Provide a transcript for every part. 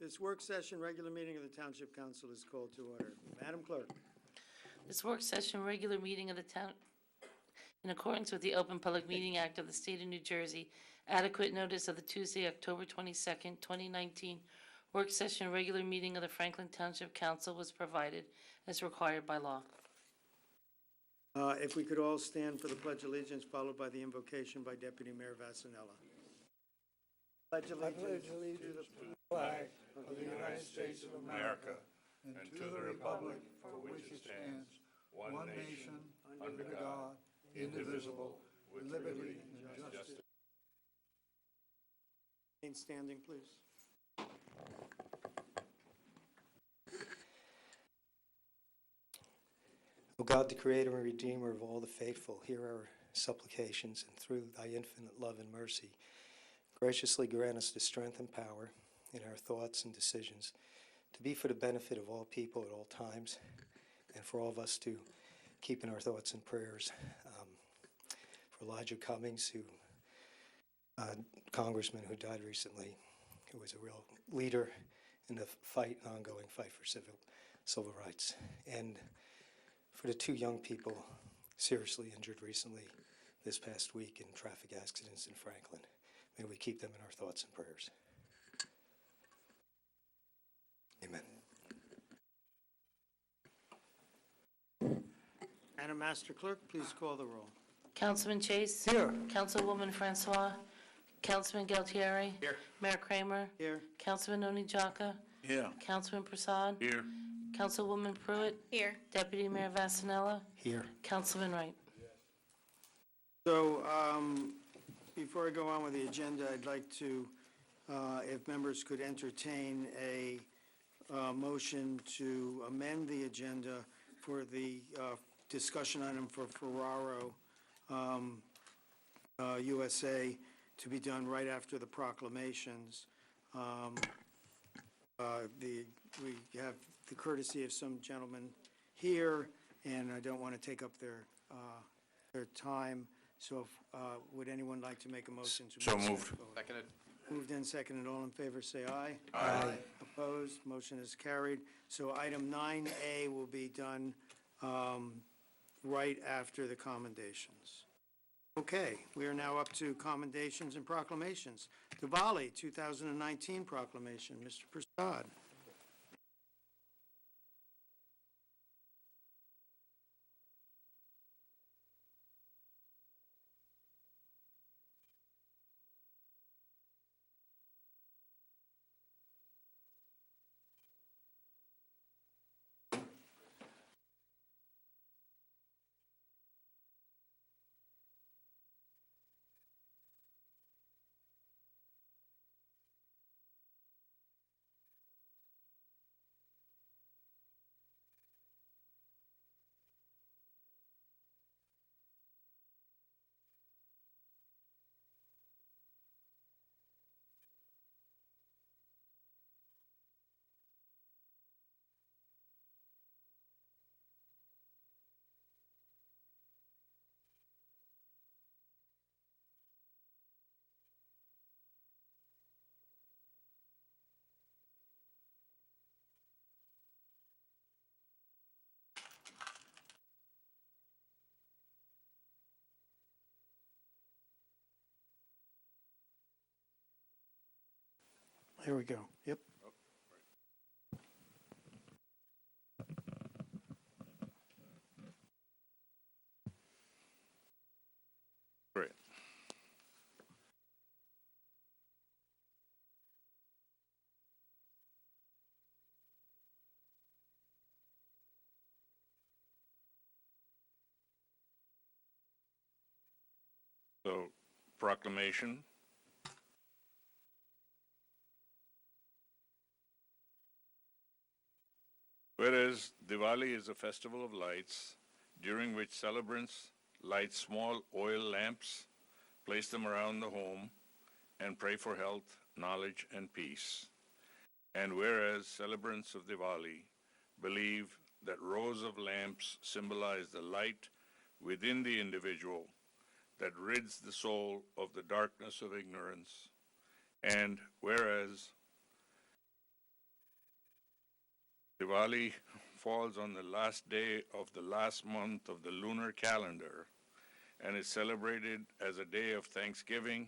This work session, regular meeting of the Township Council is called to order. Madam Clerk. This work session, regular meeting of the town, in accordance with the Open Public Meeting Act of the State of New Jersey, adequate notice of the Tuesday, October 22nd, 2019, work session, regular meeting of the Franklin Township Council was provided as required by law. If we could all stand for the Pledge of Allegiance, followed by the invocation by Deputy Mayor Vasanella. Pledge allegiance to the flag of the United States of America and to the republic for which it stands, one nation, under God, indivisible, with liberty and justice. Remain standing, please. O God, the Creator and Redeemer of all the faithful, hear our supplications, and through thy infinite love and mercy, graciously grant us the strength and power in our thoughts and decisions to be for the benefit of all people at all times, and for all of us to keep in our thoughts and prayers for Elijah Cummings, congressman who died recently, who was a real leader in the ongoing fight for civil rights, and for the two young people seriously injured recently this past week in traffic accidents in Franklin. May we keep them in our thoughts and prayers. Amen. Madam Master Clerk, please call the roll. Councilman Chase? Here. Councilwoman Francois? Councilman Galtieri? Here. Mayor Kramer? Here. Councilman Onijaka? Here. Councilman Prasad? Here. Councilwoman Pruitt? Here. Deputy Mayor Vasanella? Here. Councilman Wright? So, before I go on with the agenda, I'd like to, if members could entertain a motion to amend the agenda for the discussion item for Ferraro USA to be done right after the proclamations. We have the courtesy of some gentlemen here, and I don't want to take up their time. So, would anyone like to make a motion to So move moved. that forward? Seconded. Moved and seconded. All in favor, say aye. Aye. Opposed? Motion is carried. So item 9A will be done right after the commendations. Okay, we are now up to commendations and proclamations. Diwali 2019 proclamation. Mr. Prasad. Here we go. Yep. Great. So, proclamation. Whereas Diwali is a festival of lights during which celebrants light small oil lamps, place them around the home, and pray for health, knowledge, and peace. And whereas celebrants of Diwali believe that rows of lamps symbolize the light within the individual that rids the soul of the darkness of ignorance, and whereas Diwali falls on the last day of the last month of the lunar calendar and is celebrated as a day of thanksgiving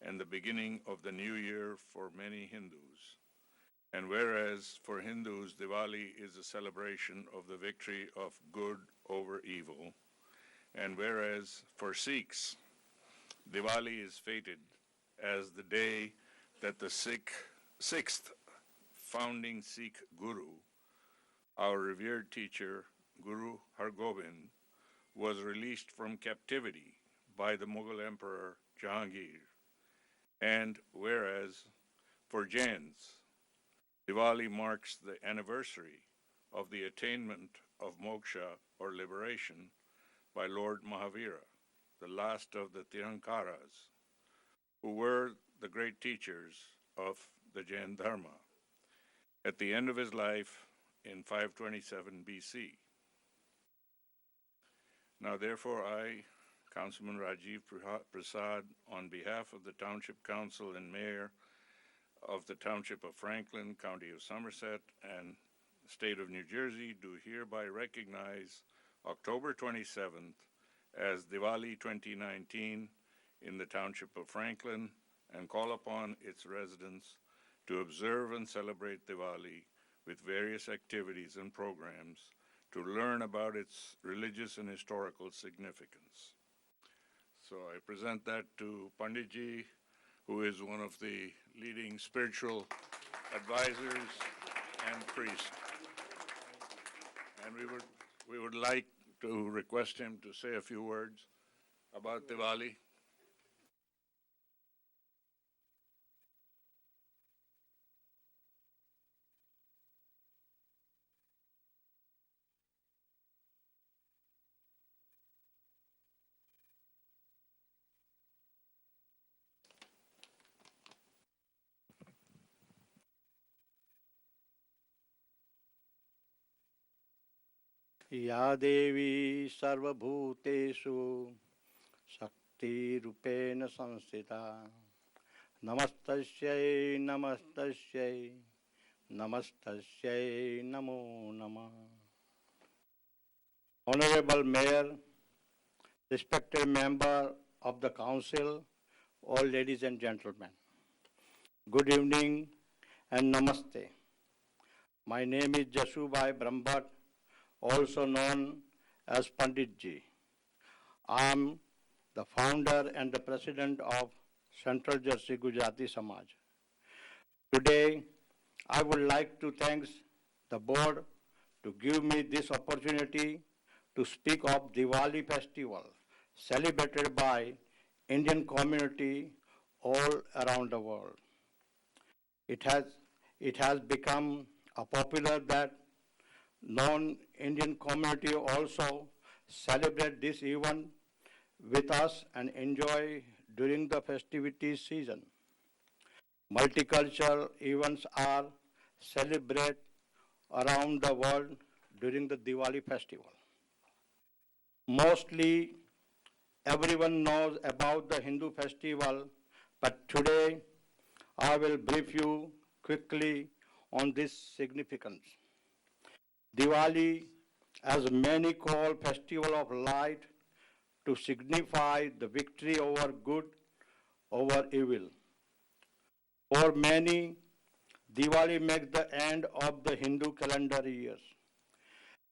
and the beginning of the new year for many Hindus. And whereas for Hindus, Diwali is a celebration of the victory of good over evil, and whereas for Sikhs, Diwali is fated as the day that the sixth founding Sikh Guru, our revered teacher, Guru Hargobind, was released from captivity by the Mughal Emperor Jahangir. And whereas for Jains, Diwali marks the anniversary of the attainment of moksha or liberation by Lord Mahavira, the last of the Tirankaras, who were the great teachers of the Jain Dharma, at the end of his life in 527 BC. Now, therefore, I, Councilman Rajiv Prasad, on behalf of the Township Council and Mayor of the Township of Franklin, County of Somerset, and State of New Jersey, do hereby recognize October 27th as Diwali 2019 in the Township of Franklin and call upon its residents to observe and celebrate Diwali with various activities and programs to learn about its religious and historical significance. So I present that to Panditji, who is one of the leading spiritual advisors and priests. And we would like to request him to say a few words about Diwali. या देवी सर्वभूतेषु शक्तिरूपेण संस्थिता नमस्तस्यै नमस्तस्यै नमस्तस्यै नमो नमः. Honorable Mayor, respected member of the Council, all ladies and gentlemen, good evening and namaste. My name is Jasubhai Brahmbhatt, also known as Panditji. I am the founder and the president of Central Jersey Gujarati Samaj. Today, I would like to thank the board to give me this opportunity to speak of Diwali festival celebrated by Indian community all around the world. It has become a popular that non-Indian community also celebrate this event with us and enjoy during the festivity season. Multicultural events are celebrated around the world during the Diwali festival. Mostly everyone knows about the Hindu festival, but today I will brief you quickly on this significance. Diwali, as many call festival of light, to signify the victory over good, over evil. For many, Diwali makes the end of the Hindu calendar years.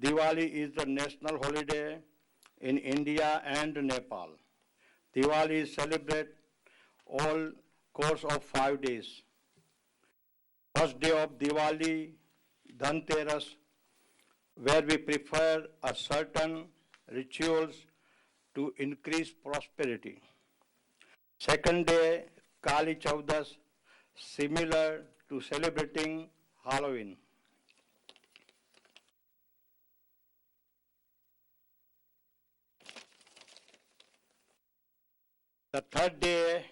Diwali is the national holiday in India and Nepal. Diwali is celebrated all course of 5 days. First day of Diwali, Dhanteras, where we prepare a certain rituals to increase prosperity. Second day, Kali Chaudas, similar to celebrating Halloween. The third day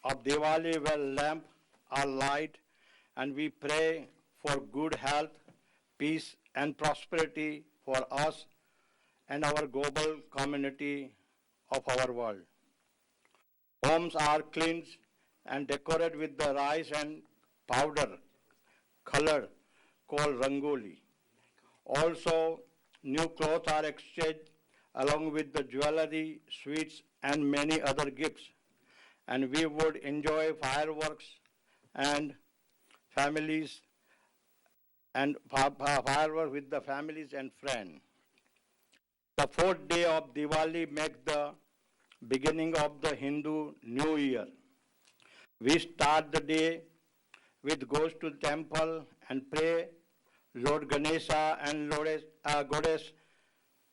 of Diwali, where lamps are light and we pray for good health, peace and prosperity for us and our global community of our world. Homes are cleansed and decorated with the rice and powder color called rangoli Also, new clothes are exchanged along with the jewelry, sweets, and many other gifts. And we would enjoy fireworks and families and fireworks with the families and friends. The fourth day of Diwali makes the beginning of the Hindu New Year. We start the day with goes to the temple and pray Lord Ganesha and Goddess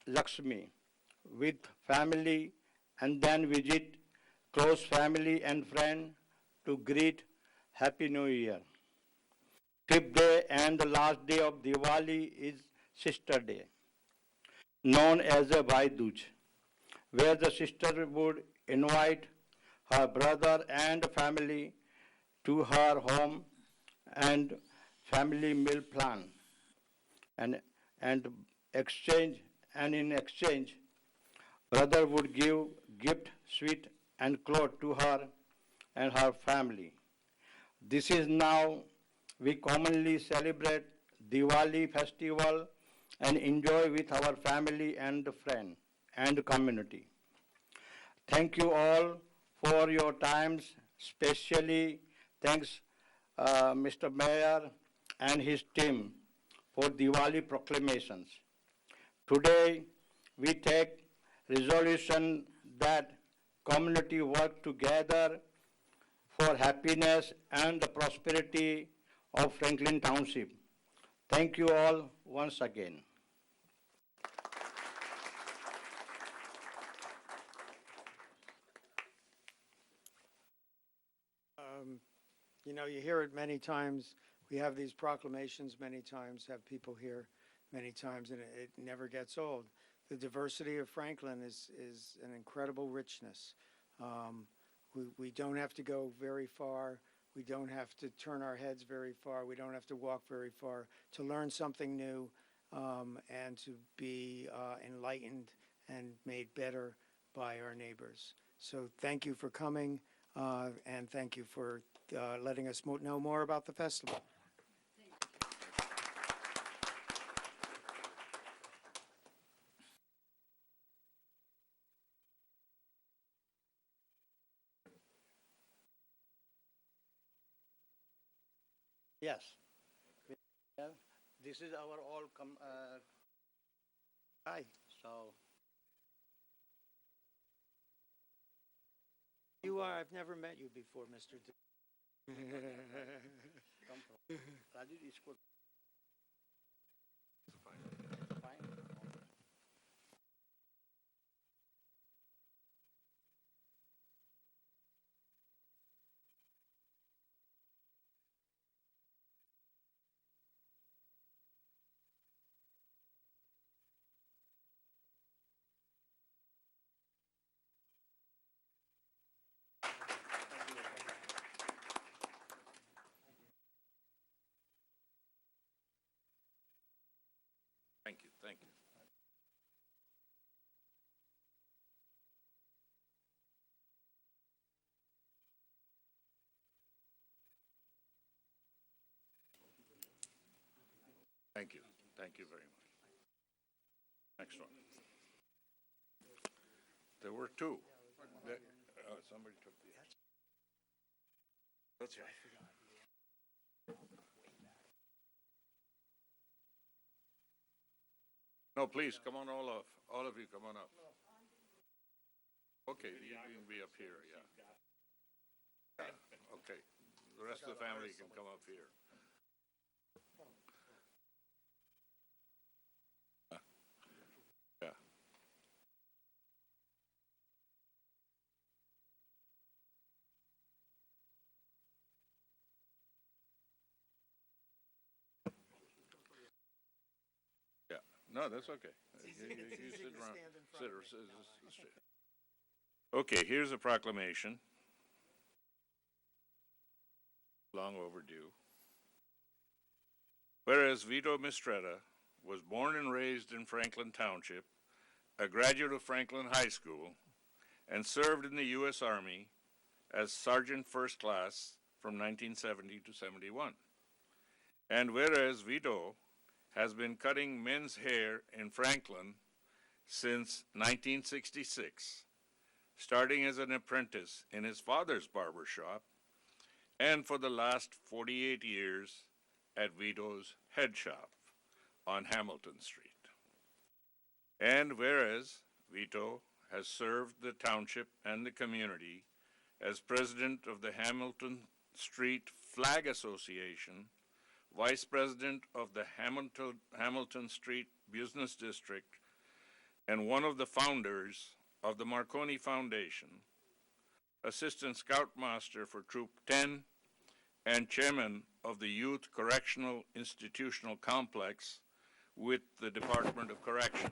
Lakshmi with family, and then visit close family and friend to greet Happy New Year. Fifth day and the last day of Diwali is Sister Day, known as a Bhai Dooj, where the sister would invite her brother and family to her home and family meal plan and exchange, and in exchange brother would give gift, sweet and cloth to her and her family. This is now we commonly celebrate Diwali festival and enjoy with our family and friend and community. Thank you all for your times, especially thanks Mr. Mayor and his team for Diwali proclamations. Today, we take resolution that community work together for happiness and the prosperity of Franklin Township. Thank you all once again. You know, you hear it many times. We have these proclamations many times, have people here many times, and it never gets old. The diversity of Franklin is an incredible richness. We don't have to go very far. We don't have to turn our heads very far. We don't have to walk very far to learn something new and to be enlightened and made better by our neighbors. So thank you for coming and thank you for letting us know more about the festival. Yes. This is our all Hi. so You are, I've never met you before, Mr. come from Rajesh is good. Fine. Thank you, thank you. Thank you very much. Next one. There were two. Somebody took the. That's right. No, please, come on, all of you, come on up. Okay, you can be up here, yeah. Yeah, okay, the rest of the family can come up here. Yeah. Yeah, no, that's okay. You sit around. Sit. Okay, here's a proclamation. Long overdue. Whereas Vito Mistretta was born and raised in Franklin Township, a graduate of Franklin High School, and served in the U.S. Army as Sergeant First Class from 1970 to 71. And whereas Vito has been cutting men's hair in Franklin since 1966, starting as an apprentice in his father's barber shop, and for the last 48 years at Vito's head shop on Hamilton Street. And whereas Vito has served the township and the community as president of the Hamilton Street Flag Association, vice president of the Hamilton Street Business District, and one of the founders of the Marconi Foundation, assistant scoutmaster for Troop 10, and chairman of the Youth Correctional Institutional Complex with the Department of Corrections.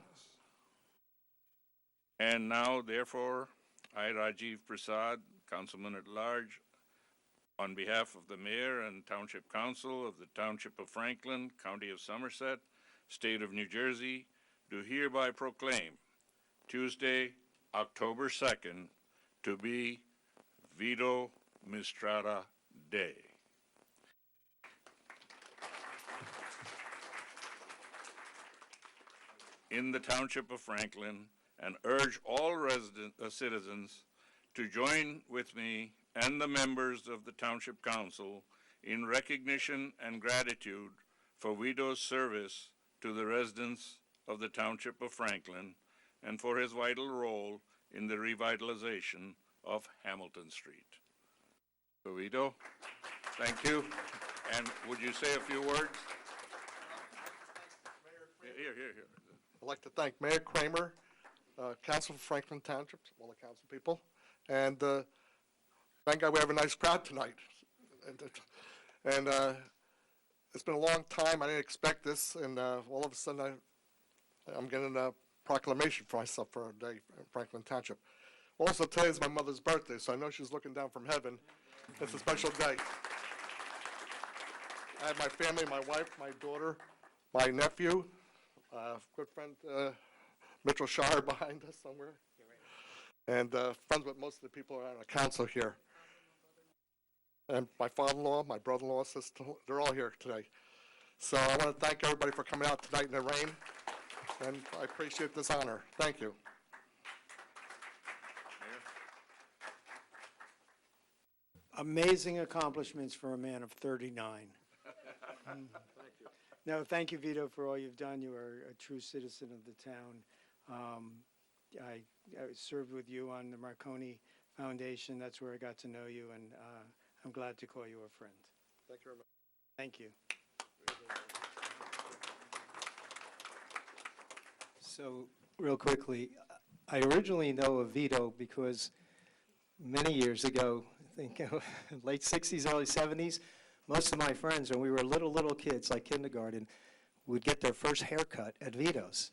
And now, therefore, I, Rajiv Prasad, Councilman at Large, on behalf of the Mayor and Township Council of the Township of Franklin, County of Somerset, State of New Jersey, do hereby proclaim Tuesday, October 2nd, to be Vito Mistrata Day. In the Township of Franklin, and urge all citizens to join with me and the members of the Township Council in recognition and gratitude for Vito's service to the residents of the Township of Franklin and for his vital role in the revitalization of Hamilton Street. So Vito, thank you. And would you say a few words? Here. I'd like to thank Mayor Kramer, Council for Franklin Township, all the council people, and thank God we have a nice crowd tonight. And it's been a long time. I didn't expect this, and all of a sudden I'm getting a proclamation for myself for a day in Franklin Township. Also, today is my mother's birthday, so I know she's looking down from heaven. It's a special day. I have my family, my wife, my daughter, my nephew, good friend Mitchell Shire behind us somewhere, and friends with most of the people around the council here. And my father-in-law, my brother-in-law, sister, they're all here today. So I want to thank everybody for coming out tonight in the rain, and I appreciate this honor. Thank you. Amazing accomplishments for a man of 39. Thank you. No, thank you, Vito, for all you've done. You are a true citizen of the town. I served with you on the Marconi Foundation. That's where I got to know you, and I'm glad to call you a friend. Thank you very much. Thank you. So, real quickly, I originally know of Vito because many years ago, I think late 60s, early 70s, most of my friends, when we were little kids, like kindergarten, would get their first haircut at Vito's.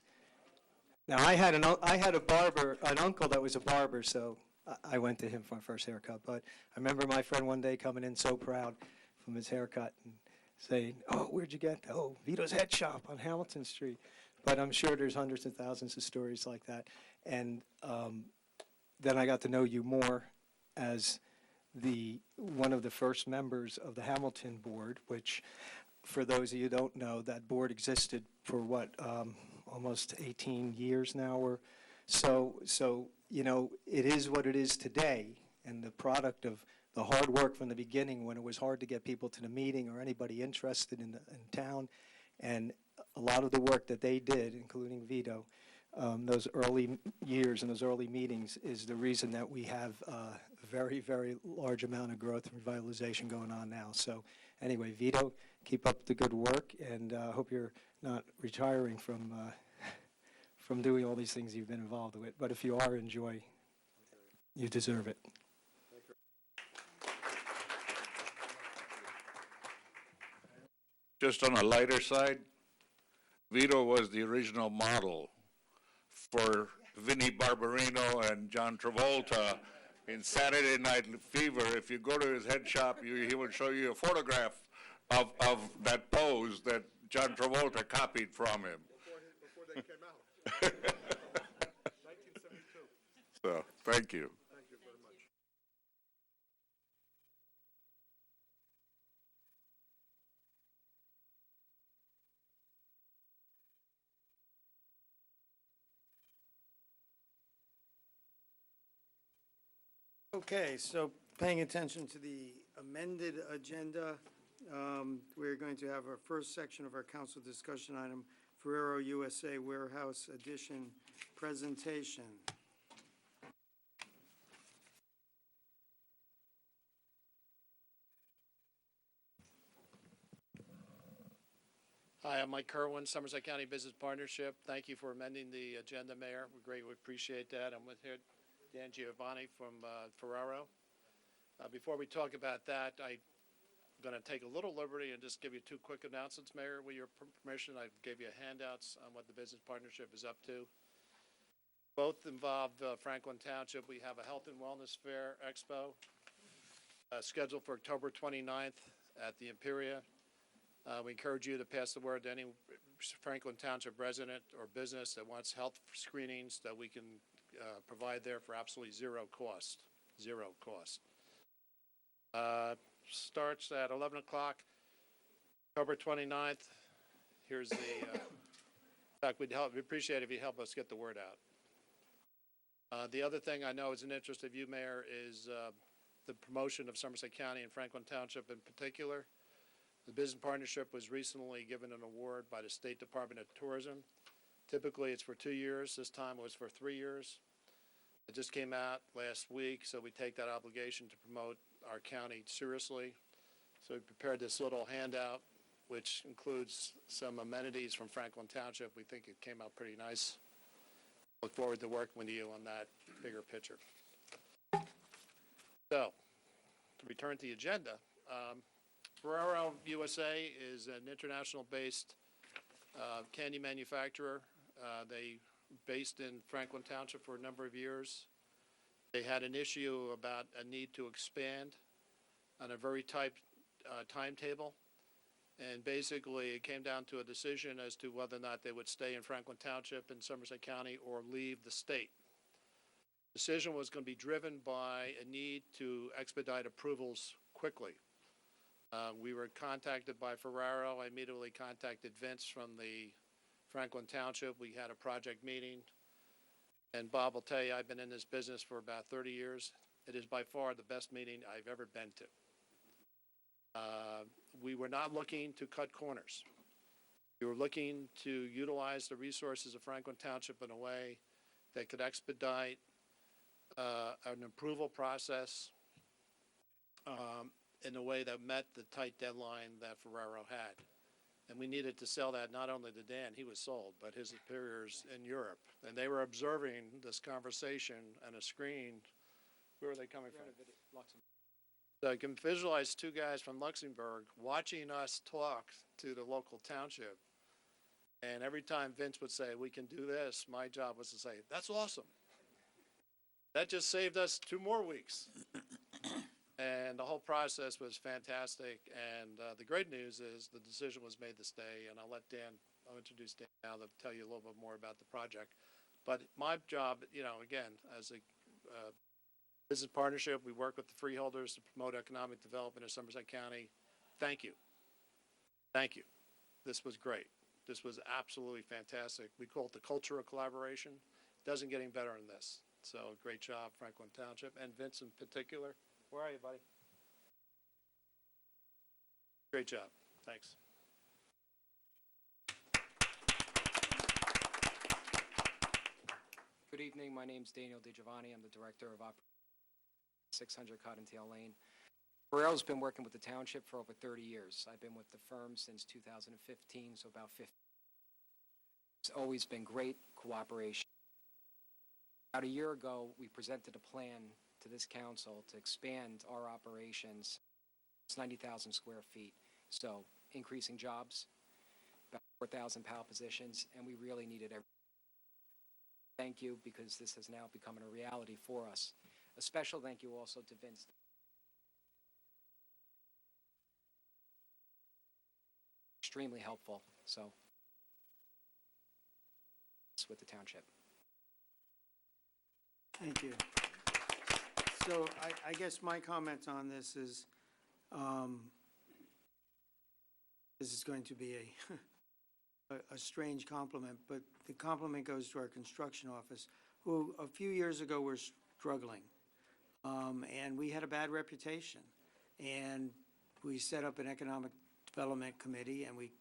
Now, I had an uncle that was a barber, so I went to him for my first haircut. But I remember my friend one day coming in so proud from his haircut and saying, "Oh, where'd you get that?" "Oh, Vito's Head Shop on Hamilton Street." But I'm sure there's hundreds of thousands of stories like that. And then I got to know you more as one of the first members of the Hamilton board, which, for those of you who don't know, that board existed for almost 18 years now, or so you know, it is what it is today, and the product of the hard work from the beginning when it was hard to get people to the meeting or anybody interested in town, and a lot of the work that they did, including Vito, those early years and those early meetings is the reason that we have a very, very large amount of growth and revitalization going on now. So anyway, Vito, keep up the good work, and I hope you're not retiring from doing all these things you've been involved with. But if you are, enjoy. You deserve it. Just on a lighter side, Vito was the original model for Vinnie Barbarino and John Travolta in Saturday Night Fever. If you go to his head shop, he will show you a photograph of that pose that John Travolta copied from him. Before they came out. 1972. So, thank you. Thank you very much. Okay, so paying attention to the amended agenda, we're going to have our first section of our council discussion item, Ferrero USA Warehouse Edition presentation. Hi, I'm Mike Kerwin, Somerset County Business Partnership. Thank you for amending the agenda, Mayor. We greatly appreciate that. I'm with here Dan Giovanni from Ferraro. Before we talk about that, I'm going to take a little liberty and just give you two quick announcements, Mayor. With your permission, I gave you handouts on what the business partnership is up to. Both involve Franklin Township. We have a Health and Wellness Fair Expo scheduled for October 29th at the Imperia. We encourage you to pass the word to any Franklin Township resident or business that wants health screenings that we can provide there for absolutely zero cost. Zero cost. Starts at 11 o'clock, October 29th. Here's the, in fact, we'd appreciate it if you help us get the word out. The other thing I know is an interest of you, Mayor, is the promotion of Somerset County and Franklin Township in particular. The business partnership was recently given an award by the State Department of Tourism. Typically, it's for 2 years. This time it was for 3 years. It just came out last week, so we take that obligation to promote our county seriously. So we prepared this little handout, which includes some amenities from Franklin Township. We think it came out pretty nice. Look forward to working with you on that bigger picture. So, to return to the agenda, Ferrero USA is an international-based candy manufacturer. They based in Franklin Township for a number of years. They had an issue about a need to expand on a very tight timetable. And basically, it came down to a decision as to whether or not they would stay in Franklin Township in Somerset County or leave the state. The decision was going to be driven by a need to expedite approvals quickly. We were contacted by Ferraro. I immediately contacted Vince from the Franklin Township. We had a project meeting. And Bob will tell you, I've been in this business for about 30 years. It is by far the best meeting I've ever been to. We were not looking to cut corners. We were looking to utilize the resources of Franklin Township in a way that could expedite an approval process in a way that met the tight deadline that Ferraro had. And we needed to sell that not only to Dan, he was sold, but his superiors in Europe. And they were observing this conversation on a screen. Where are they coming from? So I can visualize two guys from Luxembourg watching us talk to the local township. And every time Vince would say, we can do this, my job was to say, that's awesome. That just saved us 2 more weeks. And the whole process was fantastic. And the great news is the decision was made to stay. And I'll introduce Dan now to tell you a little bit more about the project. But my job, again, as a business partnership, we work with the freeholders to promote economic development in Somerset County. Thank you. Thank you. This was great. This was absolutely fantastic. We call it the culture of collaboration. Doesn't get any better than this. So great job, Franklin Township, and Vince in particular. Where are you, buddy? Great job. Thanks. Good evening. My name's Daniel DiGiovanni. I'm the Director of Operations 600 Cottontail Lane. Ferrero's been working with the township for over 30 years. I've been with the firm since 2015, so about 15. It's always been great cooperation. About a year ago, we presented a plan to this council to expand our operations. It's 90,000 square feet, so increasing jobs, about 4,000 PAL positions, and we really needed everything. Thank you, because this has now become a reality for us. A special thank you also to Vince. Extremely helpful, so it's with the township. Thank you. So I guess my comment on this is, this is going to be a strange compliment, but the compliment goes to our construction office, who a few years ago were struggling. and we had a bad reputation. And we set up an economic development committee, and we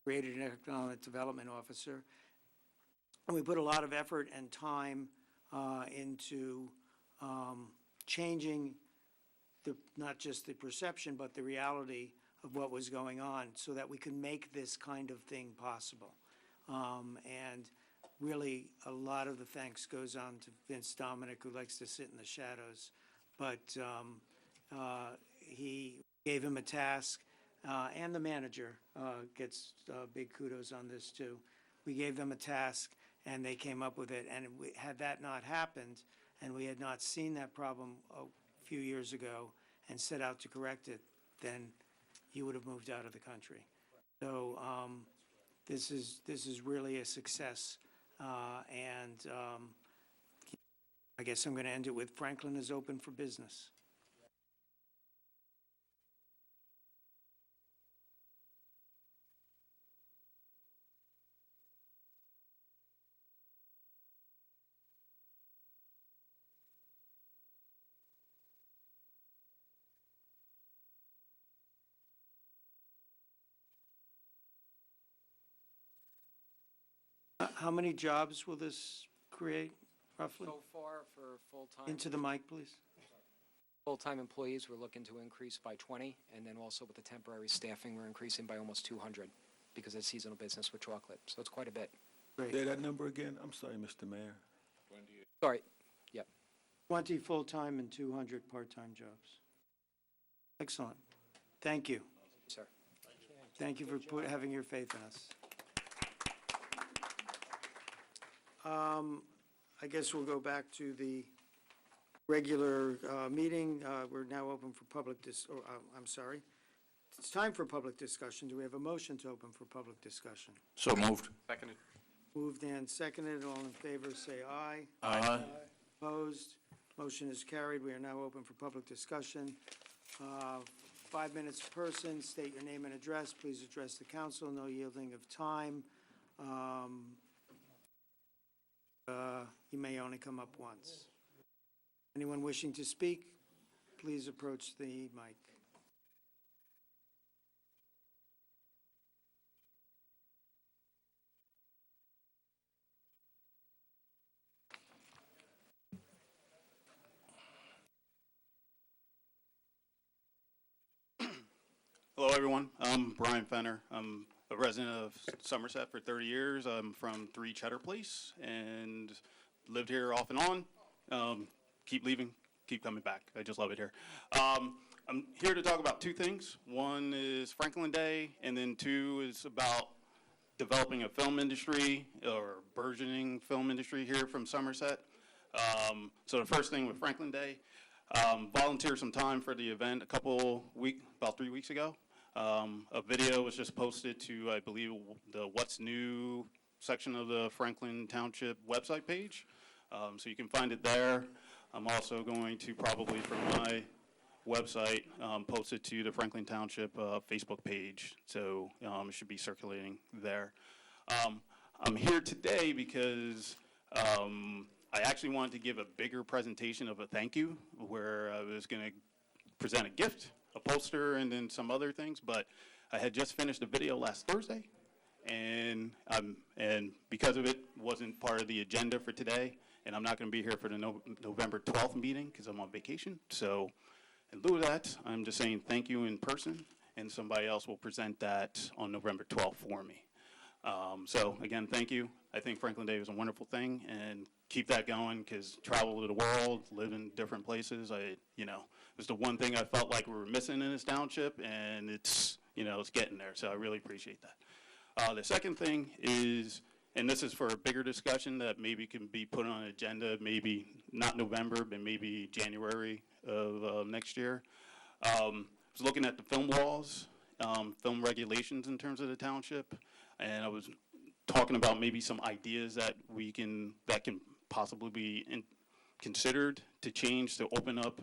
created an economic development officer. And we put a lot of effort and time into changing not just the perception, but the reality of what was going on so that we could make this kind of thing possible. And really, a lot of the thanks goes on to Vince Dominic, who likes to sit in the shadows. But he gave him a task, and the manager gets big kudos on this, too. We gave them a task, and they came up with it. And had that not happened, and we had not seen that problem a few years ago and set out to correct it, then he would have moved out of the country. So this is really a success. And I guess I'm going to end it with Franklin is open for business. How many jobs will this create, roughly? So far, for full-time. Into the mic, please. Full-time employees, we're looking to increase by 20, and then also with the temporary staffing, we're increasing by almost 200 because of seasonal business with chocolate. So it's quite a bit. Great. Say that number again. I'm sorry, Mr. Mayor. Sorry, yep. 20 full-time and 200 part-time jobs. Excellent. Thank you. Sir. Thank you for having your faith in us. I guess we'll go back to the regular meeting. We're now open for public I'm sorry. It's time for public discussion. Do we have a motion to open for public discussion? So moved. Seconded. Moved and seconded. All in favor, say aye. Aye. Opposed? Motion is carried. We are now open for public discussion. 5 minutes per person. State your name and address. Please address the council. No yielding of time. You may only come up once. Anyone wishing to speak, please approach the mic. Hello, everyone. I'm Brian Fenner. I'm a resident of Somerset for 30 years. I'm from 3 Cheddar Place and lived here off and on. Keep leaving, keep coming back. I just love it here. I'm here to talk about 2 things. One is Franklin Day, and then 2 is about developing a film industry or burgeoning film industry here from Somerset. So the first thing with Franklin Day, volunteered some time for the event about 3 weeks ago. A video was just posted to, I believe, the What's New section of the Franklin Township website page. So you can find it there. I'm also going to probably, from my website, post it to the Franklin Township Facebook page. So it should be circulating there. I'm here today because I actually wanted to give a bigger presentation of a thank you, where I was going to present a gift, a poster, and then some other things, but I had just finished a video last Thursday, and because of it, wasn't part of the agenda for today, and I'm not going to be here for the November 12th meeting because I'm on vacation. So in lieu of that, I'm just saying thank you in person, and somebody else will present that on November 12th for me. So again, thank you. I think Franklin Day is a wonderful thing, and keep that going, because travel to the world, live in different places, it's the one thing I felt like we were missing in this township, and it's getting there, so I really appreciate that. The second thing is, and this is for a bigger discussion that maybe can be put on an agenda, maybe not November, but maybe January of next year. I was looking at the film laws, film regulations in terms of the township, and I was talking about maybe some ideas that can possibly be considered to change, to open up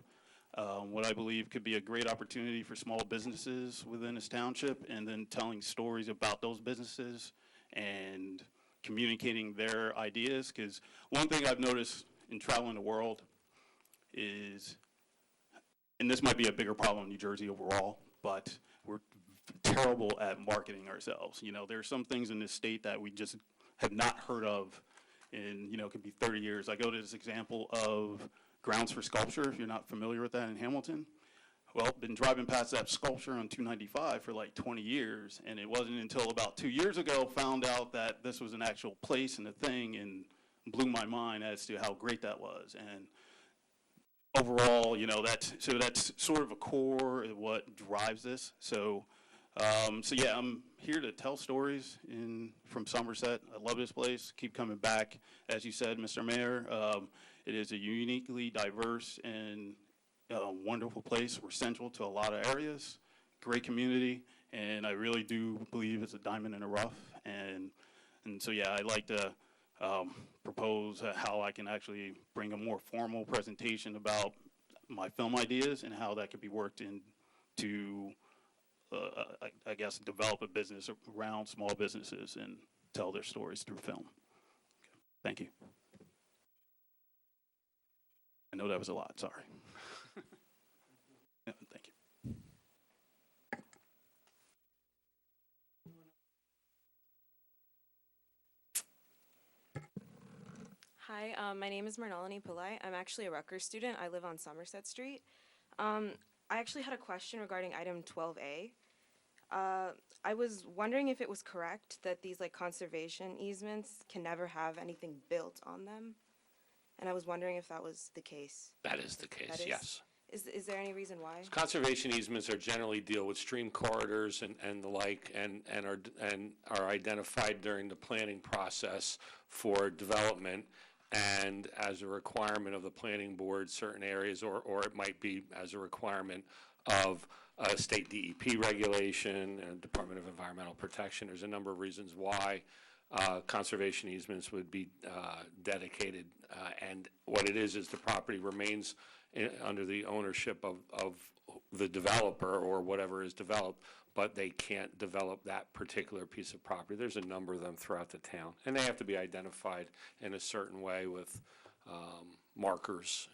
what I believe could be a great opportunity for small businesses within this township, and then telling stories about those businesses and communicating their ideas. Because one thing I've noticed in traveling the world is, and this might be a bigger problem in New Jersey overall, but we're terrible at marketing ourselves. You know, there are some things in this state that we just have not heard of in, you know, it could be 30 years. I go to this example of Grounds for Sculpture, if you're not familiar with that in Hamilton. Well, been driving past that sculpture on 295 for like 20 years, and it wasn't until about 2 years ago found out that this was an actual place and a thing, and blew my mind as to how great that was. And overall, you know, that's sort of a core of what drives this. So yeah, I'm here to tell stories from Somerset. I love this place. Keep coming back. As you said, Mr. Mayor, it is a uniquely diverse and wonderful place. We're central to a lot of areas, great community, and I really do believe it's a diamond in the rough. And so, yeah, I'd like to propose how I can actually bring a more formal presentation about my film ideas and how that could be worked into, I guess, develop a business around small businesses and tell their stories through film. Thank you. I know that was a lot, sorry. Yeah, thank you. Hi, my name is Marnalini Pillai. I'm actually a Rutgers student. I live on Somerset Street. I actually had a question regarding item 12A. I was wondering if it was correct that these like conservation easements can never have anything built on them. And I was wondering if that was the case. That is the case, That is? yes. Is there any reason why? Conservation easements are generally deal with stream corridors and the like, and are identified during the planning process for development, and as a requirement of the planning board, certain areas, or it might be as a requirement of state DEP regulation and Department of Environmental Protection. There's a number of reasons why conservation easements would be dedicated, and what it is the property remains under the ownership of the developer or whatever is developed, but they can't develop that particular piece of property. There's a number of them throughout the town, and they have to be identified in a certain way with markers.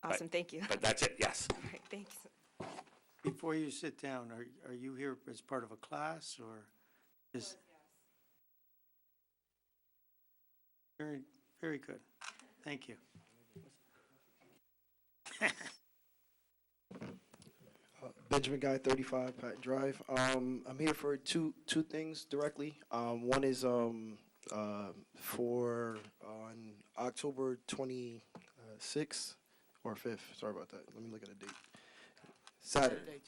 Awesome, thank you. But that's it, yes. All right, thanks. Before you sit down, are you here as part of a class, or is? Very, very good. Thank you. Benjamin Guy, 35 Patton Drive. I'm here for two things directly. One is for on October 26th or 5th. Sorry about that. Let me look at the date. Saturday,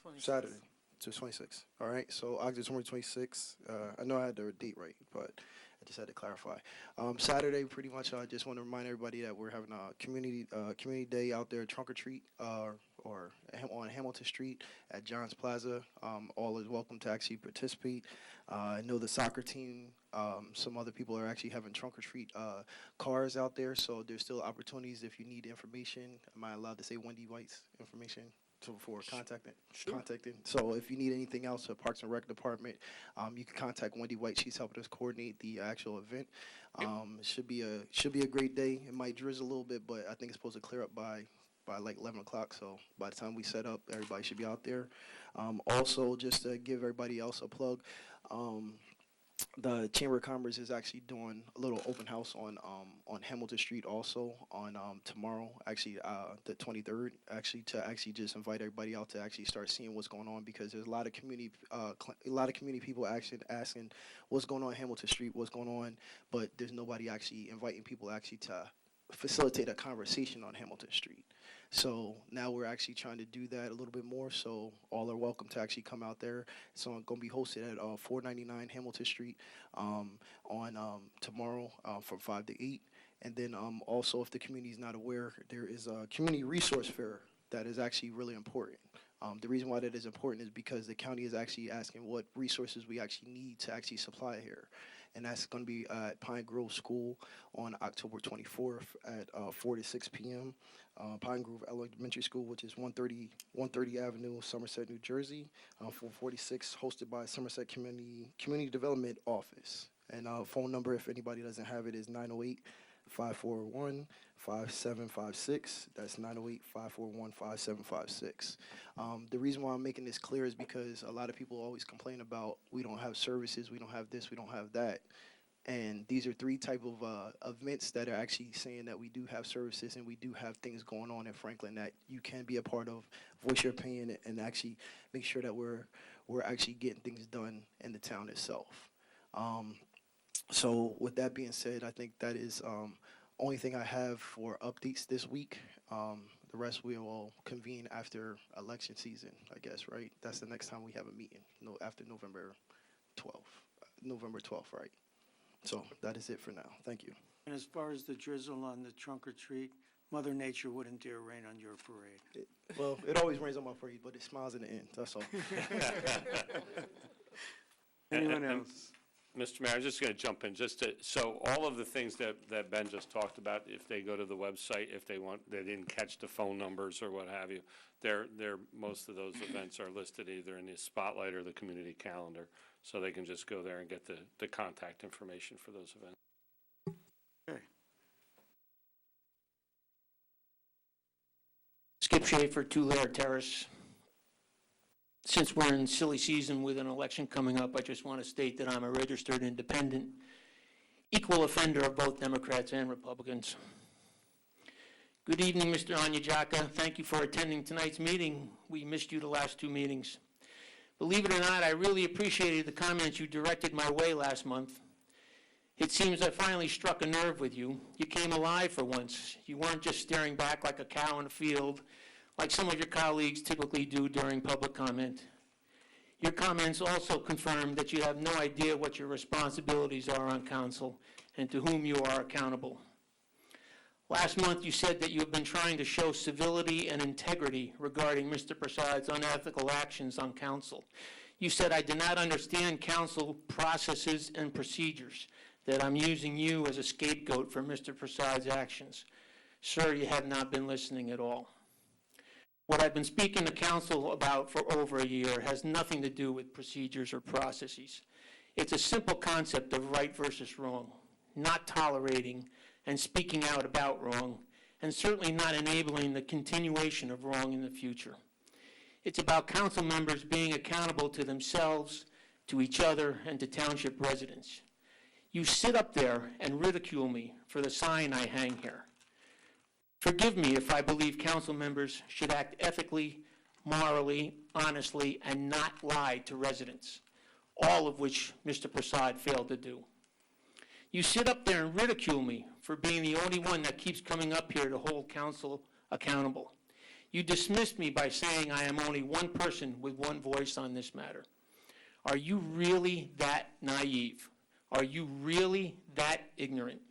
so 26th. All right. So October 26th. I know I had the date right, but I just had to clarify. Saturday, pretty much. I just want to remind everybody that we're having a community day out there, trunk or treat, or on Hamilton Street at John's Plaza. All is welcome to actually participate. I know the soccer team, some other people are actually having trunk or treat cars out there, so there's still opportunities if you need information. Am I allowed to say Wendy White's information? For contacting. So if you need anything else, the Parks and Rec Department, you can contact Wendy White. She's helping us coordinate the actual event. It should be a great day. It might drizzle a little bit, but I think it's supposed to clear up by like 11 o'clock. So by the time we set up, everybody should be out there. Also, just to give everybody else a plug, the Chamber of Commerce is actually doing a little open house on Hamilton Street also on tomorrow, actually the 23rd, actually to actually just invite everybody out to actually start seeing what's going on, because there's a lot of community people actually asking what's going on Hamilton Street, what's going on, but there's nobody actually inviting people actually to facilitate a conversation on Hamilton Street. So now we're actually trying to do that a little bit more, so all are welcome to actually come out there. It's going to be hosted at 499 Hamilton Street on tomorrow from 5 to 8. And then also, if the community is not aware, there is a community resource fair that is actually really important. The reason why that is important is because the county is actually asking what resources we actually need to actually supply here. And that's going to be at Pine Grove School on October 24th at 4 to 6 p.m. Pine Grove Elementary School, which is 130 Avenue, Somerset, New Jersey, 446, hosted by Somerset Community Development Office. And phone number, if anybody doesn't have it, is 908-541-5756. That's 908-541-5756. The reason why I'm making this clear is because a lot of people always complain about we don't have services, we don't have this, we don't have that. And these are three type of events that are actually saying that we do have services and we do have things going on in Franklin that you can be a part of, voice your opinion, and actually make sure that we're actually getting things done in the town itself. So with that being said, I think that is only thing I have for updates this week. The rest we will convene after election season, I guess, right? That's the next time we have a meeting, after November 12th. November 12th, right? So that is it for now. Thank you. And as far as the drizzle on the trunk or treat, Mother Nature wouldn't dare rain on your parade. Well, it always rains on my parade, but it smiles in the end. That's all. Anyone else? Mr. Mayor, I'm just going to jump in, so all of the things that Ben just talked about, if they go to the website, if they didn't catch the phone numbers or what have you, most of those events are listed either in the spotlight or the community calendar, so they can just go there and get the contact information for those events. Okay. Skip Schaefer, 2 Lair Terrace. Since we're in silly season with an election coming up, I just want to state that I'm a registered independent, equal offender of both Democrats and Republicans. Good evening, Mr. Anyajaka. Thank you for attending tonight's meeting. We missed you the last 2 meetings. Believe it or not, I really appreciated the comments you directed my way last month. It seems I finally struck a nerve with you. You came alive for once. You weren't just staring back like a cow in a field, like some of your colleagues typically do during public comment. Your comments also confirm that you have no idea what your responsibilities are on council and to whom you are accountable. Last month, you said that you have been trying to show civility and integrity regarding Mr. Prasad's unethical actions on council. You said, I do not understand council processes and procedures, that I'm using you as a scapegoat for Mr. Prasad's actions. Sir, you have not been listening at all. What I've been speaking to council about for over a year has nothing to do with procedures or processes. It's a simple concept of right versus wrong, not tolerating and speaking out about wrong, and certainly not enabling the continuation of wrong in the future. It's about council members being accountable to themselves, to each other, and to township residents. You sit up there and ridicule me for the sign I hang here. Forgive me if I believe council members should act ethically, morally, honestly, and not lie to residents, all of which Mr. Prasad failed to do. You sit up there and ridicule me for being the only one that keeps coming up here to hold council accountable. You dismissed me by saying I am only one person with one voice on this matter. Are you really that naive? Are you really that ignorant?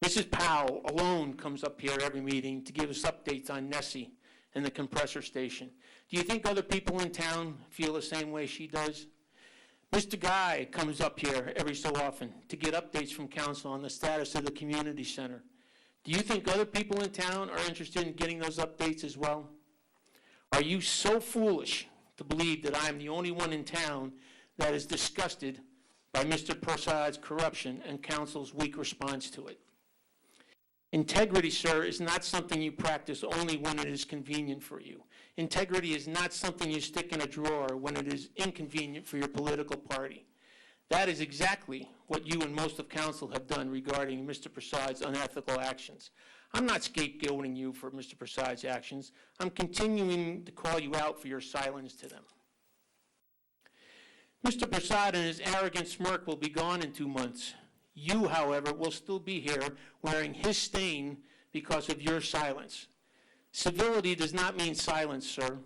Mrs. Powell alone comes up here every meeting to give us updates on Nessie and the compressor station. Do you think other people in town feel the same way she does? Mr. Guy comes up here every so often to get updates from council on the status of the community center. Do you think other people in town are interested in getting those updates as well? Are you so foolish to believe that I am the only one in town that is disgusted by Mr. Prasad's corruption and council's weak response to it? Integrity, sir, is not something you practice only when it is convenient for you. Integrity is not something you stick in a drawer when it is inconvenient for your political party. That is exactly what you and most of council have done regarding Mr. Prasad's unethical actions. I'm not scapegoating you for Mr. Prasad's actions. I'm continuing to call you out for your silence to them. Mr. Prasad and his arrogant smirk will be gone in 2 months. You, however, will still be here wearing his stain because of your silence. Civility does not mean silence, sir.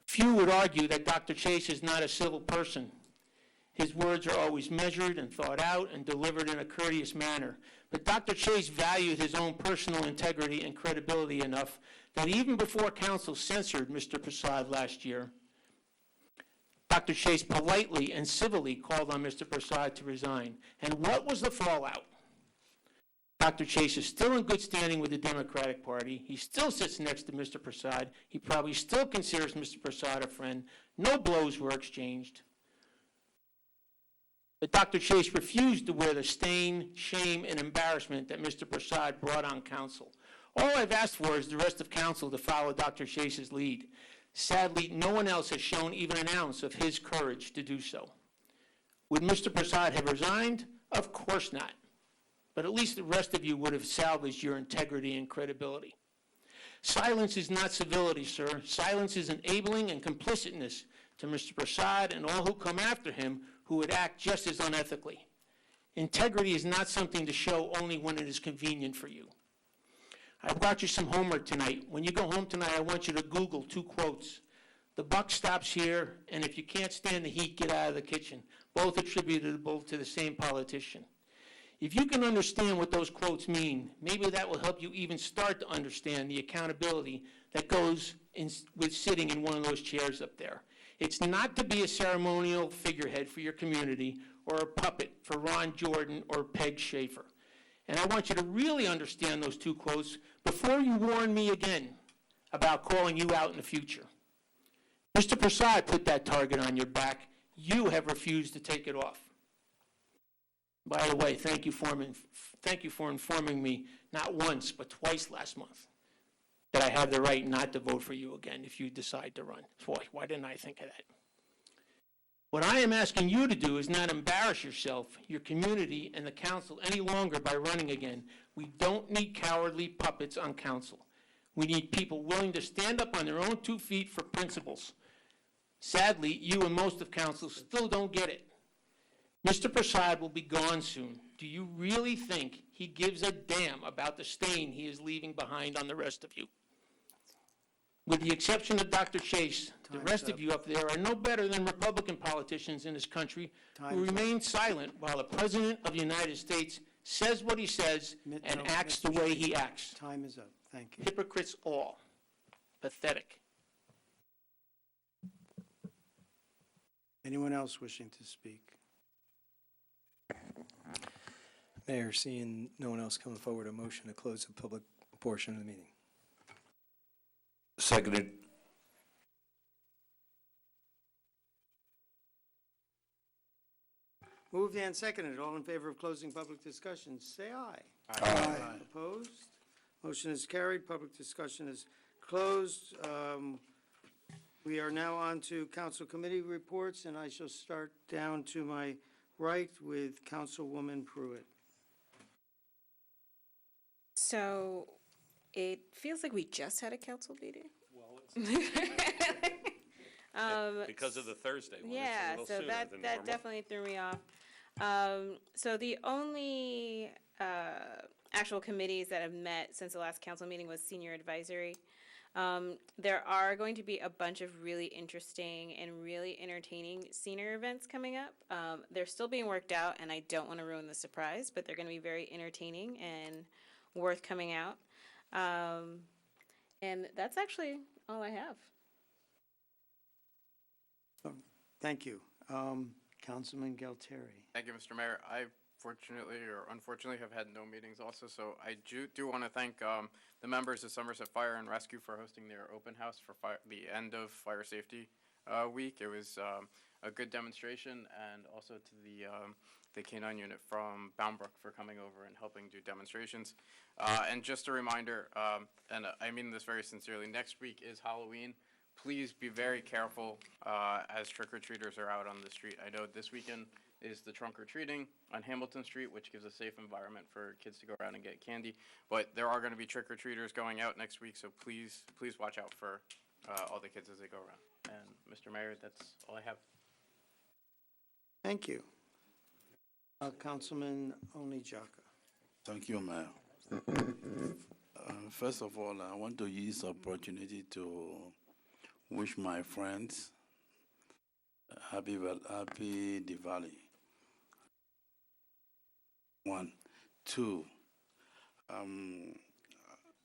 Few would argue that Dr. Chase is not a civil person. His words are always measured and thought out and delivered in a courteous manner. But Dr. Chase valued his own personal integrity and credibility enough that even before council censored Mr. Prasad last year, Dr. Chase politely and civilly called on Mr. Prasad to resign. And what was the fallout? Dr. Chase is still in good standing with the Democratic Party. He still sits next to Mr. Prasad. He probably still considers Mr. Prasad a friend. No blows were exchanged. But Dr. Chase refused to wear the stain, shame, and embarrassment that Mr. Prasad brought on council. All I've asked for is the rest of council to follow Dr. Chase's lead. Sadly, no one else has shown even an ounce of his courage to do so. Would Mr. Prasad have resigned? Of course not. But at least the rest of you would have salvaged your integrity and credibility. Silence is not civility, sir. Silence is enabling and complicitness to Mr. Prasad and all who come after him who would act just as unethically. Integrity is not something to show only when it is convenient for you. I brought you some homework tonight. When you go home tonight, I want you to Google 2 quotes. The buck stops here, and if you can't stand the heat, get out of the kitchen. Both attributable to the same politician. If you can understand what those quotes mean, maybe that will help you even start to understand the accountability that goes with sitting in one of those chairs up there. It's not to be a ceremonial figurehead for your community or a puppet for Ron Jordan or Peg Schaefer. And I want you to really understand those 2 quotes before you warn me again about calling you out in the future. Mr. Prasad put that target on your back. You have refused to take it off. By the way, thank you for informing me not once but twice last month that I have the right not to vote for you again if you decide to run. Boy, why didn't I think of that? What I am asking you to do is not embarrass yourself, your community, and the council any longer by running again. We don't need cowardly puppets on council. We need people willing to stand up on their own 2 feet for principles. Sadly, you and most of council still don't get it. Mr. Prasad will be gone soon. Do you really think he gives a damn about the stain he is leaving behind on the rest of you? With the exception of Dr. Chase, the rest of you up there are no better than Republican politicians in this country who remain silent while the President of the United States says what he says and acts the way he acts. Time is up. Thank you. Hypocrites all. Pathetic. Anyone else wishing to speak? Mayor, seeing no one else coming forward, a motion to close the public portion of the meeting. Seconded. Moved and seconded. All in favor of closing public discussion, say aye. Aye. Opposed? Motion is carried. Public discussion is closed. We are now on to council committee reports, and I shall start down to my right with Councilwoman Pruitt. So it feels like we just had a council meeting. Because of the Thursday one, Yeah, it's a little so sooner that than normal. definitely threw me off. So the only actual committees that have met since the last council meeting was senior advisory. There are going to be a bunch of really interesting and really entertaining senior events coming up. They're still being worked out, and I don't want to ruin the surprise, but they're going to be very entertaining and worth coming out. And that's actually all I have. Thank you. Councilman Galtieri. Thank you, Mr. Mayor. I fortunately or unfortunately have had no meetings also, so I do want to thank the members of Somerset Fire and Rescue for hosting their open house for the end of Fire Safety Week. It was a good demonstration, and also to the K-9 unit from Boundbrook for coming over and helping do demonstrations. And just a reminder, and I mean this very sincerely, next week is Halloween. Please be very careful as trick-or-treaters are out on the street. I know this weekend is the trunk-or-treating on Hamilton Street, which gives a safe environment for kids to go around and get candy. But there are going to be trick-or-treaters going out next week, so please watch out for all the kids as they go around. And Mr. Mayor, that's all I have. Thank you. Councilman Onijaka. Thank you, Mayor. First of all, I want to use the opportunity to wish my friends happy Diwali. 1, 2.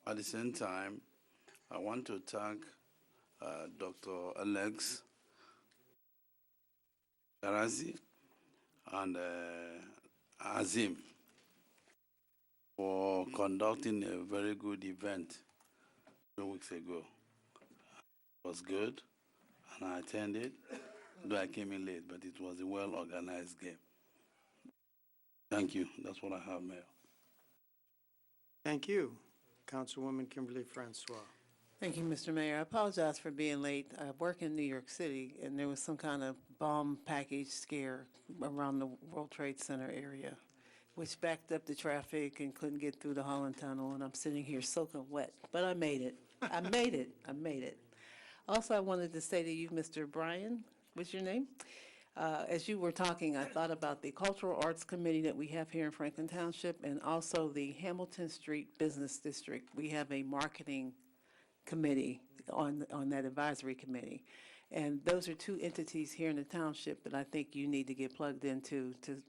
At the same time, I want to thank Dr. Alex Karazi and Azim for conducting a very good event 2 weeks ago. It was good, and I attended, though I came in late, but it was a well-organized game. Thank you. That's what I have, Mayor. Thank you. Councilwoman Kimberly Francois. Thank you, Mr. Mayor. I apologize for being late. I work in New York City, and there was some kind of bomb package scare around the World Trade Center area, which backed up the traffic and couldn't get through the Holland Tunnel, and I'm sitting here soaking wet. But I made it. I made it. I made it. Also, I wanted to say to you, Mr. Bryan, what's your name? As you were talking, I thought about the Cultural Arts Committee that we have here in Franklin Township, and also the Hamilton Street Business District. We have a marketing committee on that advisory committee. And those are two entities here in the township that I think you need to get plugged into to,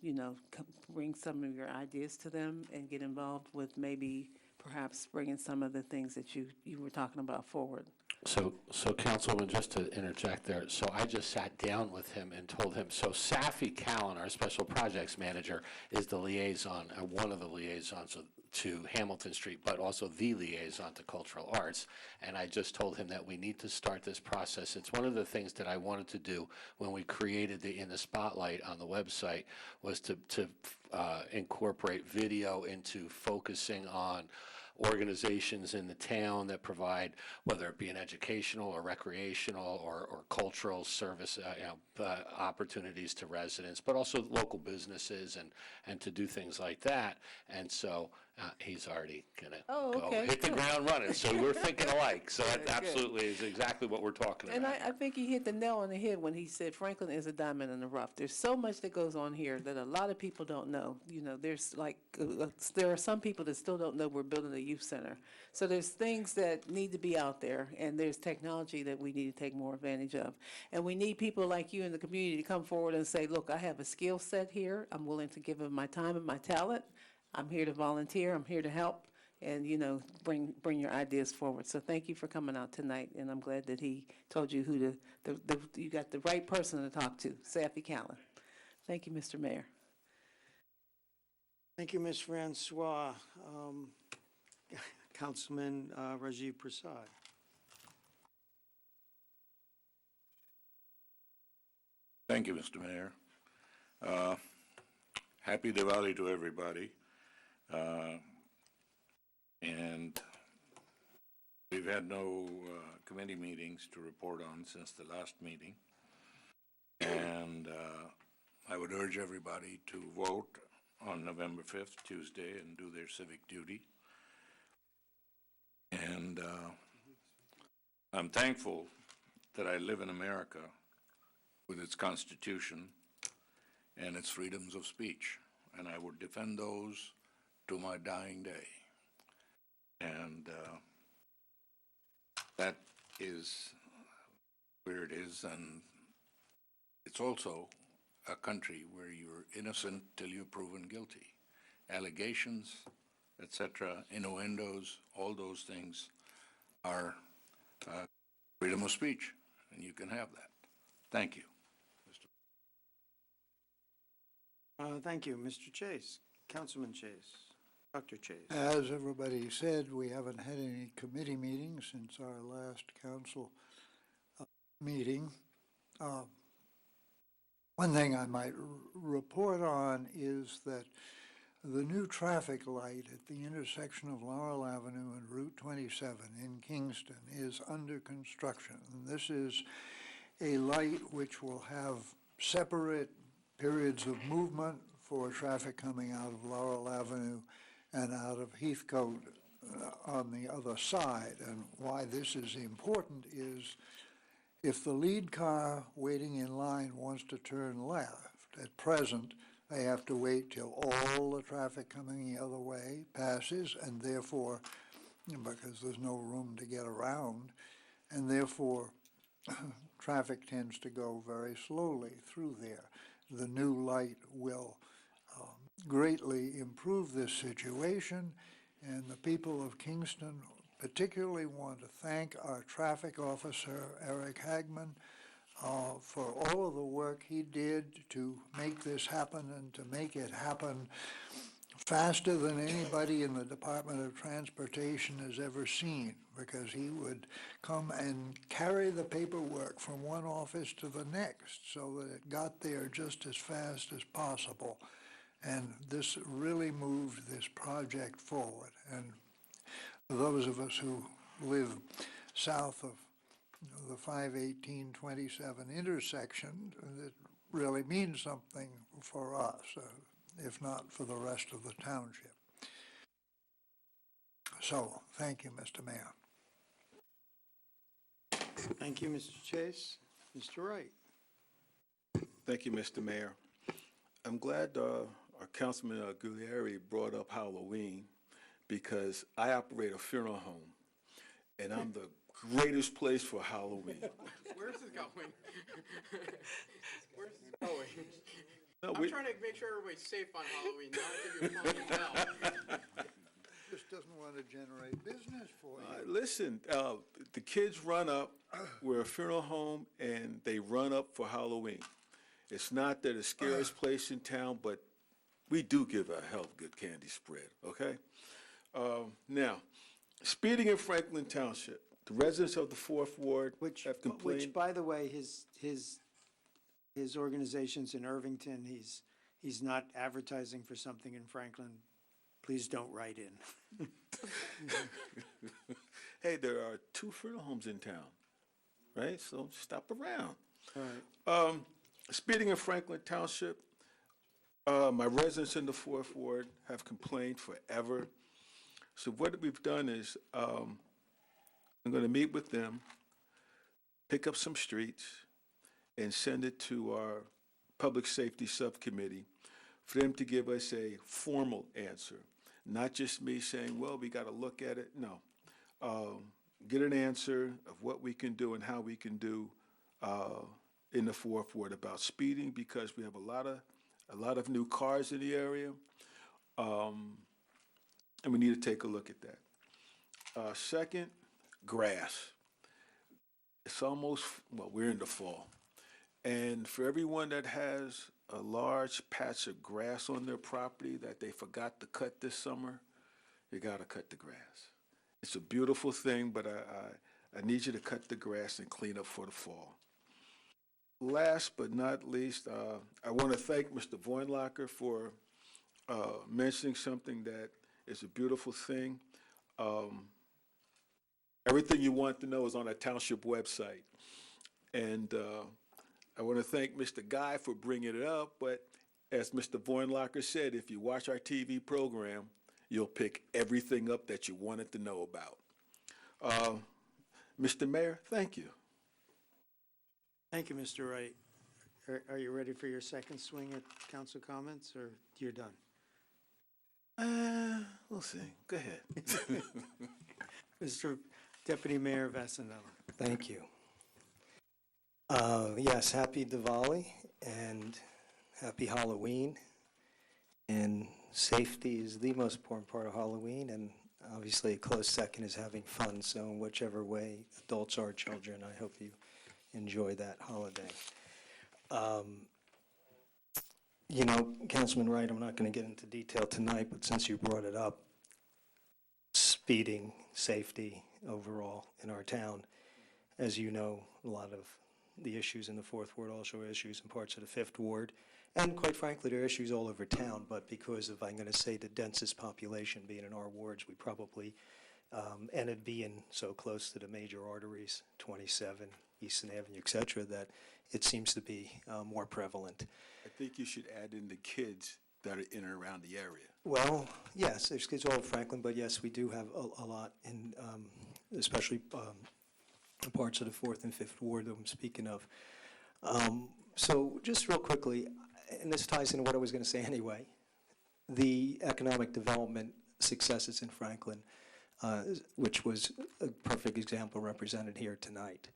bring some of your ideas to them and get involved with maybe perhaps bringing some of the things that you were talking about forward. So Councilwoman, just to interject there, so I just sat down with him and told him, so Safi Callan, our Special Projects Manager, is the liaison, one of the liaisons to Hamilton Street, but also the liaison to cultural arts. And I just told him that we need to start this process. It's one of the things that I wanted to do when we created the In the Spotlight on the website, was to incorporate video into focusing on organizations in the town that provide, whether it be an educational or recreational or cultural service opportunities to residents, but also local businesses and to do things like that. And so he's already gonna go hit the ground running. So we're thinking alike. So that absolutely is exactly what we're talking about. And I think he hit the nail on the head when he said Franklin is a diamond in the rough. There's so much that goes on here that a lot of people don't know. There's there are some people that still don't know we're building a youth center. So there's things that need to be out there, and there's technology that we need to take more advantage of. And we need people like you in the community to come forward and say, look, I have a skill set here. I'm willing to give them my time and my talent. I'm here to volunteer. I'm here to help, and bring your ideas forward. So thank you for coming out tonight, and I'm glad that he told you who you got the right person to talk to, Safi Callan. Thank you, Mr. Mayor. Thank you, Ms. Francois. Councilman Rajiv Prasad. Thank you, Mr. Mayor. Happy Diwali to everybody. And we've had no committee meetings to report on since the last meeting. And I would urge everybody to vote on November 5th, Tuesday, and do their civic duty. And I'm thankful that I live in America with its Constitution and its freedoms of speech, and I would defend those to my dying day. And that is where it is, and it's also a country where you're innocent till you're proven guilty. Allegations, etc., innuendos, all those things are freedom of speech, and you can have that. Thank you. Thank you, Mr. Chase. Councilman Chase. Dr. Chase. As everybody said, we haven't had any committee meetings since our last council meeting. One thing I might report on is that the new traffic light at the intersection of Laurel Avenue and Route 27 in Kingston is under construction. And this is a light which will have separate periods of movement for traffic coming out of Laurel Avenue and out of Heathcote on the other side. And why this is important is if the lead car waiting in line wants to turn left, at present, they have to wait till all the traffic coming the other way passes, and therefore, because there's no room to get around, and therefore traffic tends to go very slowly through there. The new light will greatly improve this situation, and the people of Kingston particularly want to thank our traffic officer, Eric Hagman, for all of the work he did to make this happen and to make it happen faster than anybody in the Department of Transportation has ever seen, because he would come and carry the paperwork from one office to the next so that it got there just as fast as possible. And this really moved this project forward. And for those of us who live south of the 51827 intersection, it really means something for us, if not for the rest of the township. So, thank you, Mr. Mayor. Thank you, Mr. Chase. Mr. Wright. Thank you, Mr. Mayor. I'm glad our Councilman Guglieri brought up Halloween because I operate a funeral home, and I'm the greatest place for Halloween. Where's this going? Where's this going? No, I'm trying to make sure everybody's safe on Halloween, not give you a phone bell. Just doesn't want to generate business for you. Listen, the kids run up. We're a funeral home, and they run up for Halloween. It's not that the scariest place in town, but we do give a hell of a good candy spread, okay? Now, speeding in Franklin Township, the residents of the Fourth Ward have complained. Which, by the way, his organization's in Irvington. He's not advertising for something in Franklin. Please don't write in. Hey, there are 2 funeral homes in town, right? So stop around. All right. Speeding in Franklin Township, my residents in the Fourth Ward have complained forever. So what we've done is I'm going to meet with them, pick up some streets, and send it to our Public Safety Subcommittee for them to give us a formal answer. Not just me saying, well, we got to look at it. No. Get an answer of what we can do and how we can do in the Fourth Ward about speeding, because we have a lot of new cars in the area, and we need to take a look at that. Second, grass. It's almost, well, we're in the fall. And for everyone that has a large patch of grass on their property that they forgot to cut this summer, you got to cut the grass. It's a beautiful thing, but I need you to cut the grass and clean up for the fall. Last but not least, I want to thank Mr. Voinlacher for mentioning something that is a beautiful thing. Everything you want to know is on our township website. And I want to thank Mr. Guy for bringing it up, but as Mr. Voinlacher said, if you watch our TV program, you'll pick everything up that you wanted to know about. Mr. Mayor, thank you. Thank you, Mr. Wright. Are you ready for your second swing at council comments, or you're done? We'll see. Go ahead. Mr. Deputy Mayor Vassanello. Thank you. Yes, happy Diwali and happy Halloween. And safety is the most important part of Halloween, and obviously a close second is having fun. So in whichever way adults are children, I hope you enjoy that holiday. You know, Councilman Wright, I'm not going to get into detail tonight, but since you brought it up, speeding, safety overall in our town, as you know, a lot of the issues in the Fourth Ward also are issues in parts of the Fifth Ward. And quite frankly, there are issues all over town, but because of, I'm going to say, the densest population being in our wards, we probably, and it being so close to the major arteries, 27, Easton Avenue, et cetera, that it seems to be more prevalent. I think you should add in the kids that are in and around the area. Well, yes, there's kids all over Franklin, but yes, we do have a lot in, especially parts of the Fourth and Fifth Ward that I'm speaking of. So just real quickly, and this ties into what I was going to say anyway, the economic development successes in Franklin, which was a perfect example represented here tonight.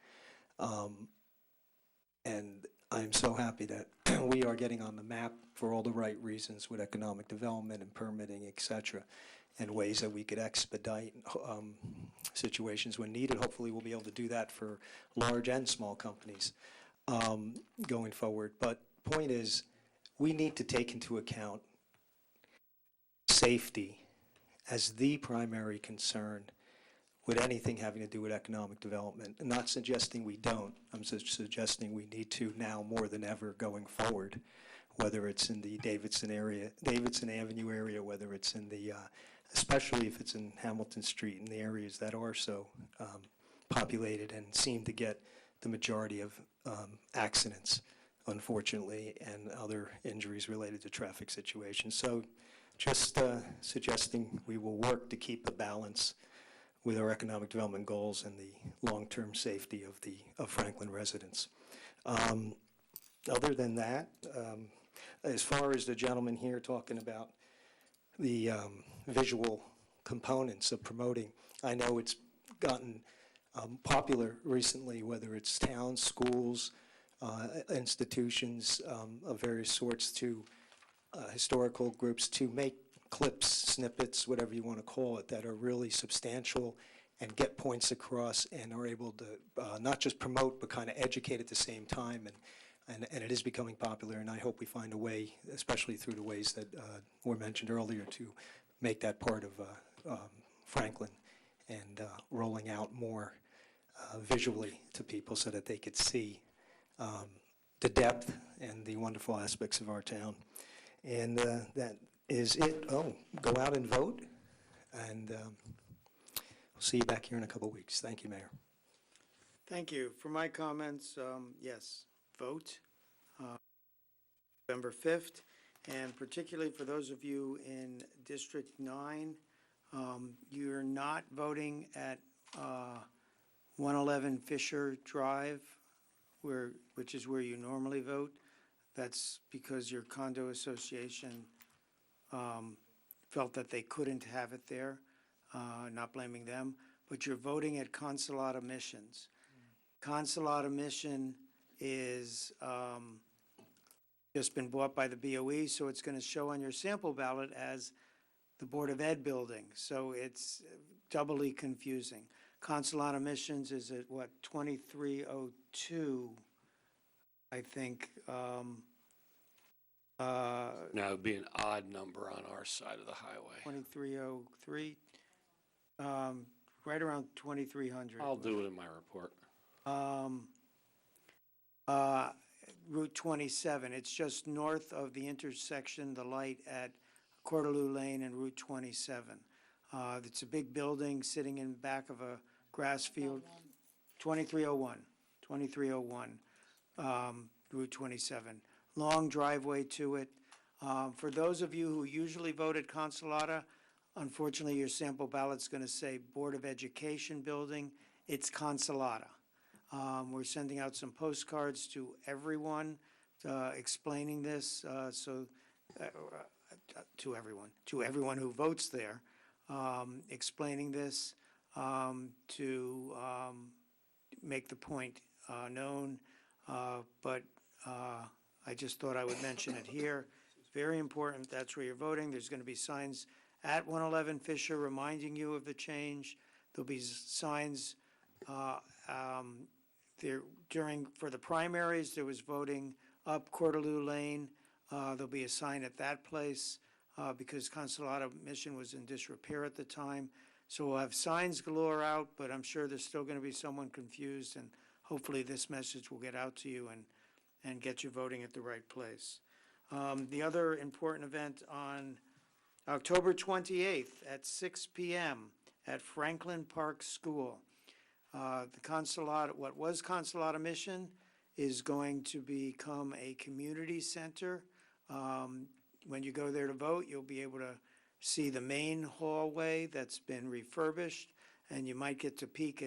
And I'm so happy that we are getting on the map for all the right reasons with economic development and permitting, et cetera, and ways that we could expedite situations when needed. Hopefully we'll be able to do that for large and small companies going forward. But point is, we need to take into account safety as the primary concern with anything having to do with economic development. I'm not suggesting we don't. I'm suggesting we need to now more than ever going forward. whether it's in the Davidson Avenue area, whether it's in the, especially if it's in Hamilton Street and the areas that are so populated and seem to get the majority of accidents, unfortunately, and other injuries related to traffic situations. So just suggesting we will work to keep a balance with our economic development goals and the long-term safety of Franklin residents. Other than that, as far as the gentleman here talking about the visual components of promoting, I know it's gotten popular recently, whether it's towns, schools, institutions of various sorts, to historical groups, to make clips, snippets, whatever you want to call it, that are really substantial and get points across and are able to not just promote but kind of educate at the same time. And it is becoming popular, and I hope we find a way, especially through the ways that were mentioned earlier, to make that part of Franklin and rolling out more visually to people so that they could see the depth and the wonderful aspects of our town. And that is it. Oh, go out and vote, and we'll see you back here in a couple of weeks. Thank you, Mayor. Thank you. For my comments, yes, vote November 5th, and particularly for those of you in District 9, you're not voting at 111 Fisher Drive, which is where you normally vote. That's because your condo association felt that they couldn't have it there, not blaming them, but you're voting at Consolata Missions. Consolata Mission is just been bought by the BOE, so it's going to show on your sample ballot as the Board of Ed building, so it's doubly confusing. Consolata Missions is at, what, 2302, I think. Now, it'd be an odd number on our side of the highway. 2303, right around 2300. I'll do it in my report. Route 27, it's just north of the intersection, the light at Cordeloo Lane and Route 27. It's a big building sitting in back of a grass field. 2301, Route 27. Long driveway to it. For those of you who usually vote at Consolata, unfortunately, your sample ballot's going to say Board of Education Building. It's Consolata. We're sending out some postcards to everyone explaining this, to everyone who votes there, explaining this to make the point known. But I just thought I would mention it here. It's very important. That's where you're voting. There's going to be signs at 111 Fisher reminding you of the change. There'll be signs for the primaries. There was voting up Cordeloo Lane. There'll be a sign at that place because Consolata Mission was in disrepair at the time. So we'll have signs galore out, but I'm sure there's still going to be someone confused, and hopefully this message will get out to you and get you voting at the right place. The other important event on October 28th at 6 p.m. at Franklin Park School. The Consolata, what was Consolata Mission, is going to become a community center. When you go there to vote, you'll be able to see the main hallway that's been refurbished, and you might get to peek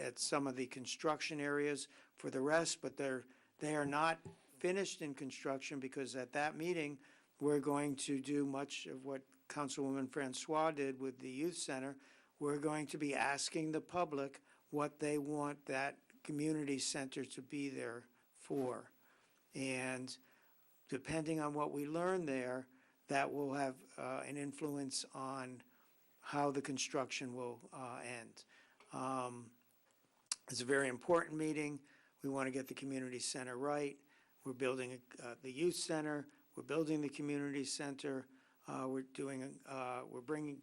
at some of the construction areas for the rest, but they are not finished in construction, because at that meeting, we're going to do much of what Councilwoman Francois did with the youth center. We're going to be asking the public what they want that community center to be there for. And depending on what we learn there, that will have an influence on how the construction will end. It's a very important meeting. We want to get the community center right. We're building the youth center. We're building the community center. We're bringing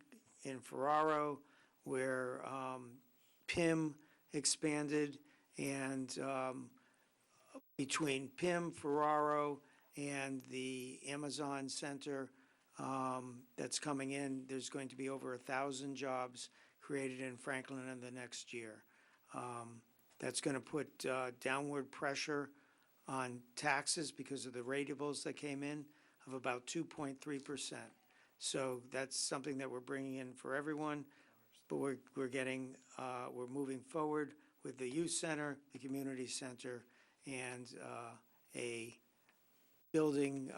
in Ferraro, where PIM expanded, and between PIM, Ferraro, and the Amazon Center that's coming in. There's going to be over 1,000 jobs created in Franklin in the next year. That's going to put downward pressure on taxes because of the ratables that came in of about 2.3%. So that's something that we're bringing in for everyone, but we're moving forward with the youth center, the community center, and a building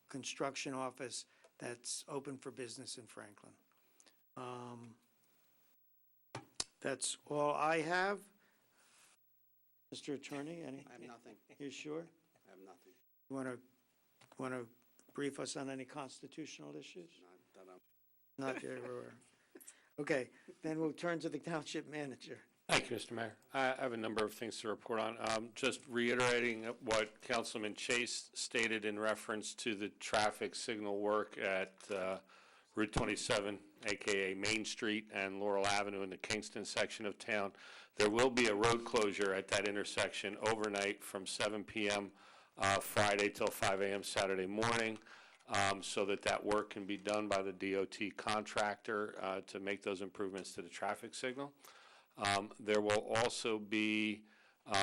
construction office that's open for business in Franklin. That's all I have. Mr. Attorney, any? I have nothing. You sure? I have nothing. You want to brief us on any constitutional issues? Not that I'm. Not yet, we're aware. Okay, then we'll turn to the township manager. Thank you, Mr. Mayor. I have a number of things to report on. Just reiterating what Councilman Chase stated in reference to the traffic signal work at Route 27, AKA Main Street and Laurel Avenue in the Kingston section of town. There will be a road closure at that intersection overnight from 7 p.m. Friday till 5 a.m. Saturday morning, so that work can be done by the DOT contractor to make those improvements to the traffic signal. There will also be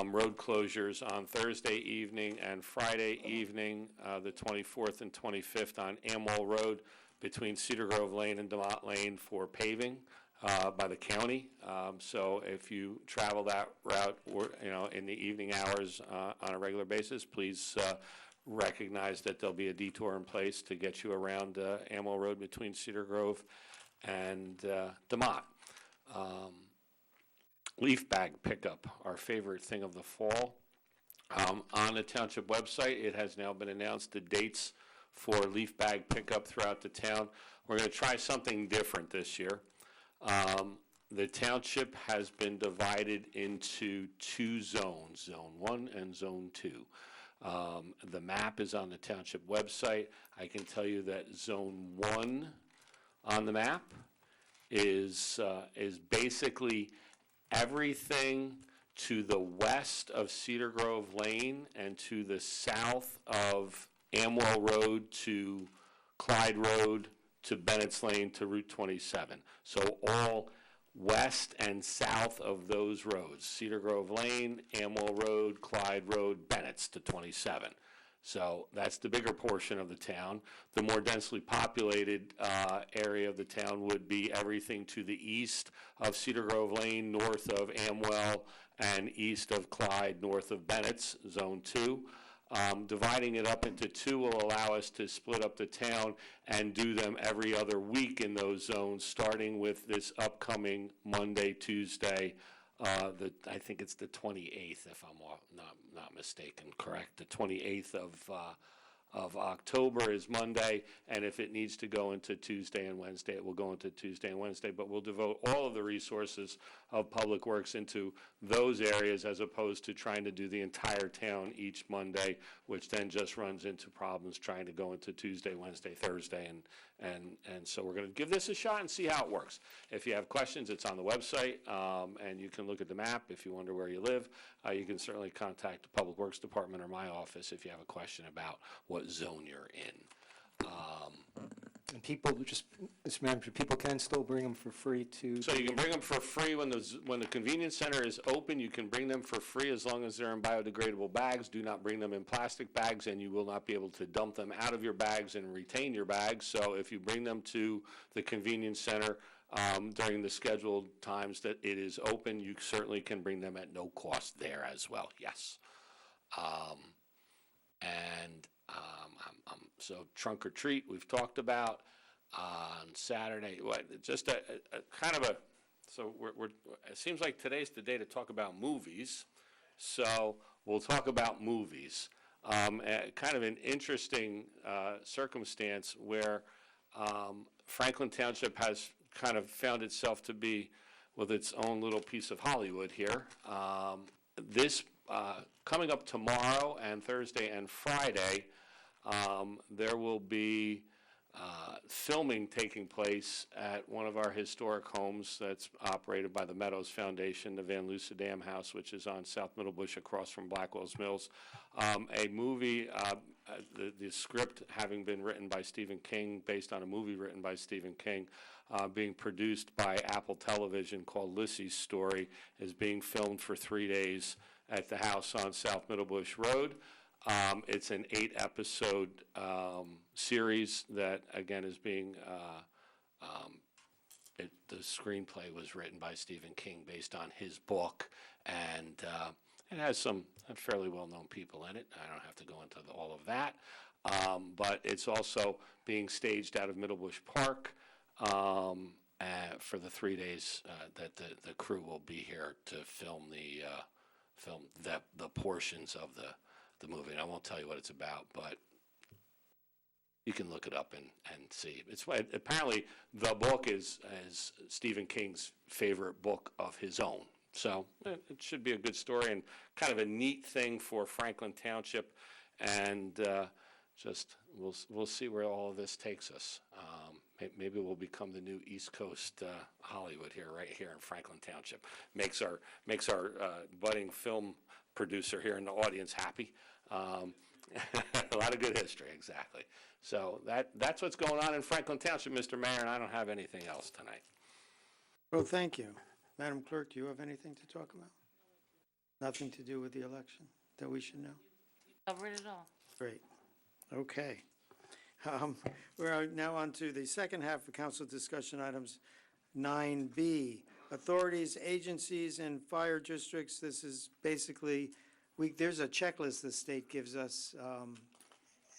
road closures on Thursday evening and Friday evening, the 24th and 25th on Amwell Road between Cedar Grove Lane and DeMott Lane for paving by the county. So if you travel that route, or, in the evening hours on a regular basis, please recognize that there'll be a detour in place to get you around Amwell Road between Cedar Grove and DeMott. Leaf bag pickup, our favorite thing of the fall. On the township website, it has now been announced the dates for leaf bag pickup throughout the town. We're going to try something different this year. The township has been divided into two zones, Zone 1 and Zone 2. The map is on the township website. I can tell you that Zone 1 on the map is basically everything to the west of Cedar Grove Lane and to the south of Amwell Road to Clyde Road to Bennett's Lane to Route 27. So all west and south of those roads, Cedar Grove Lane, Amwell Road, Clyde Road, Bennett's to 27. So that's the bigger portion of the town. The more densely populated area of the town would be everything to the east of Cedar Grove Lane, north of Amwell, and east of Clyde, north of Bennett's, Zone 2. Dividing it up into two will allow us to split up the town and do them every other week in those zones, starting with this upcoming Monday, Tuesday, I think it's the 28th, if I'm not mistaken, correct? The 28th of October is Monday, and if it needs to go into Tuesday and Wednesday, it will go into Tuesday and Wednesday, but we'll devote all of the resources of Public Works into those areas as opposed to trying to do the entire town each Monday, which then just runs into problems trying to go into Tuesday, Wednesday, Thursday, and so we're going to give this a shot and see how it works. If you have questions, it's on the website, and you can look at the map. If you wonder where you live, you can certainly contact the Public Works Department or my office if you have a question about what zone you're in. And people just, Mr. Manager, people can still bring them for free to. So you can bring them for free when the convenience center is open. You can bring them for free as long as they're in biodegradable bags. Do not bring them in plastic bags, and you will not be able to dump them out of your bags and retain your bags. So if you bring them to the convenience center during the scheduled times that it is open, you certainly can bring them at no cost there as well. Yes. So trunk or treat we've talked about on Saturday. Just a kind of a, so it seems like today's the day to talk about movies. So we'll talk about movies. Kind of an interesting circumstance where Franklin Township has kind of found itself to be with its own little piece of Hollywood here. This coming up tomorrow and Thursday and Friday, there will be filming taking place at one of our historic homes that's operated by the Meadows Foundation, the Van Lucidam House, which is on South Middlebush across from Blackwell's Mills. A movie the script having been written by Stephen King, based on a movie written by Stephen King, being produced by Apple Television called Lissy's Story, is being filmed for 3 days at the house on South Middlebush Road. It's an 8-episode series that, again, is being, the screenplay was written by Stephen King based on his book, and it has some fairly well-known people in it. I don't have to go into all of that, but it's also being staged out of Middlebush Park for the 3 days that the crew will be here to film the portions of the movie. And I won't tell you what it's about, but you can look it up and see. It's apparently the book is Stephen King's favorite book of his own. So it should be a good story and kind of a neat thing for Franklin Township, and just we'll see where all of this takes us. Maybe we'll become the new East Coast Hollywood here, right here in Franklin Township. Makes our budding film producer here in the audience happy. A lot of good history, exactly. So that's what's going on in Franklin Township, Mr. Mayor, and I don't have anything else tonight. Well, thank you. Madam Clerk, do you have anything to talk about? Nothing to do with the election that we should know? Covered it all. Great. Okay. We're now on to the second half of council discussion items, 9B. Authorities, agencies, and fire districts. This is basically, there's a checklist the state gives us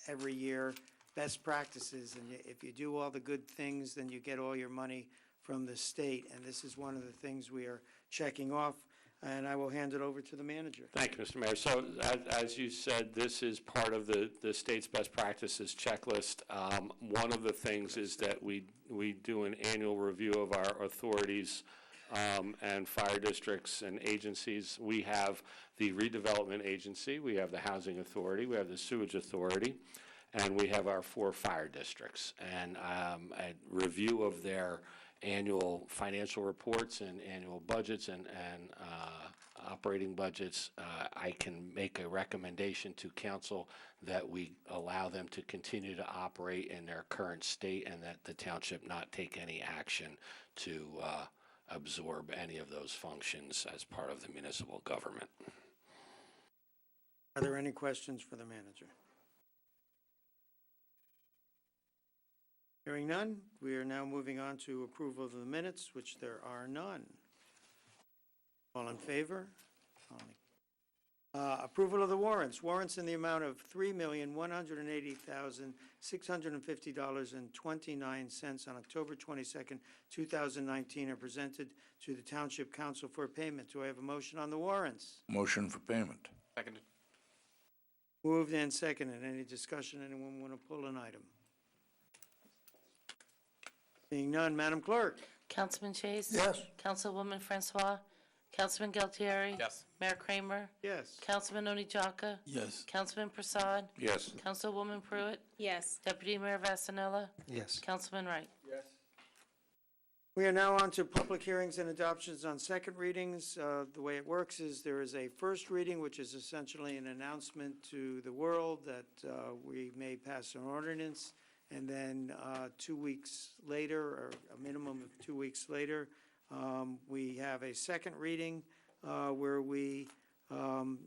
every year, best practices, and if you do all the good things, then you get all your money from the state, and this is one of the things we are checking off, and I will hand it over to the manager. Thank you, Mr. Mayor. So as you said, this is part of the state's best practices checklist. One of the things is that we do an annual review of our authorities and fire districts and agencies. We have the redevelopment agency, we have the housing authority, we have the sewage authority, and we have our 4 fire districts. And a review of their annual financial reports and annual budgets and operating budgets, I can make a recommendation to council that we allow them to continue to operate in their current state and that the township not take any action to absorb any of those functions as part of the municipal government. Are there any questions for the manager? Hearing none, we are now moving on to approval of the minutes, which there are none. All in favor? Approval of the warrants. Warrants in the amount of $3,180,650.29 on October 22nd, 2019 are presented to the Township Council for payment. Do I have a motion on the warrants? Motion for payment. Seconded. Moved and seconded. Any discussion? Anyone want to pull an item? Seeing none, Madam Clerk. Councilman Chase? Yes. Councilwoman Francois? Councilman Galtieri? Yes. Mayor Kramer? Yes. Councilman Oni Jaka? Yes. Councilman Prasad? Yes. Councilwoman Pruitt? Yes. Deputy Mayor Vasanella? Yes. Councilman Wright? Yes. We are now on to public hearings and adoptions on second readings. The way it works is there is a first reading, which is essentially an announcement to the world that we may pass an ordinance, and then 2 weeks later, or a minimum of 2 weeks later, we have a second reading where we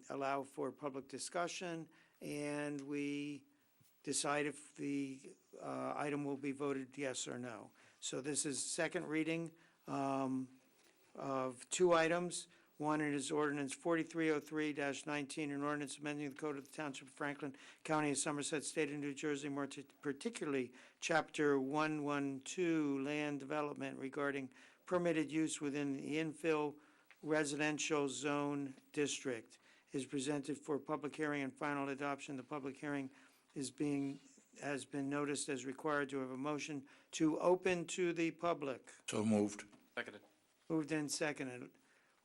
allow for public discussion, and we decide if the item will be voted yes or no. So this is second reading of 2 items. One is ordinance 4303-19, an ordinance amending the code of the Township of Franklin, County of Somerset, State of New Jersey, more particularly Chapter 112, Land Development, regarding permitted use within the infill residential zone district, is presented for public hearing and final adoption. The public hearing has been noticed as required. To have a motion to open to the public. So moved. Seconded. Moved and seconded.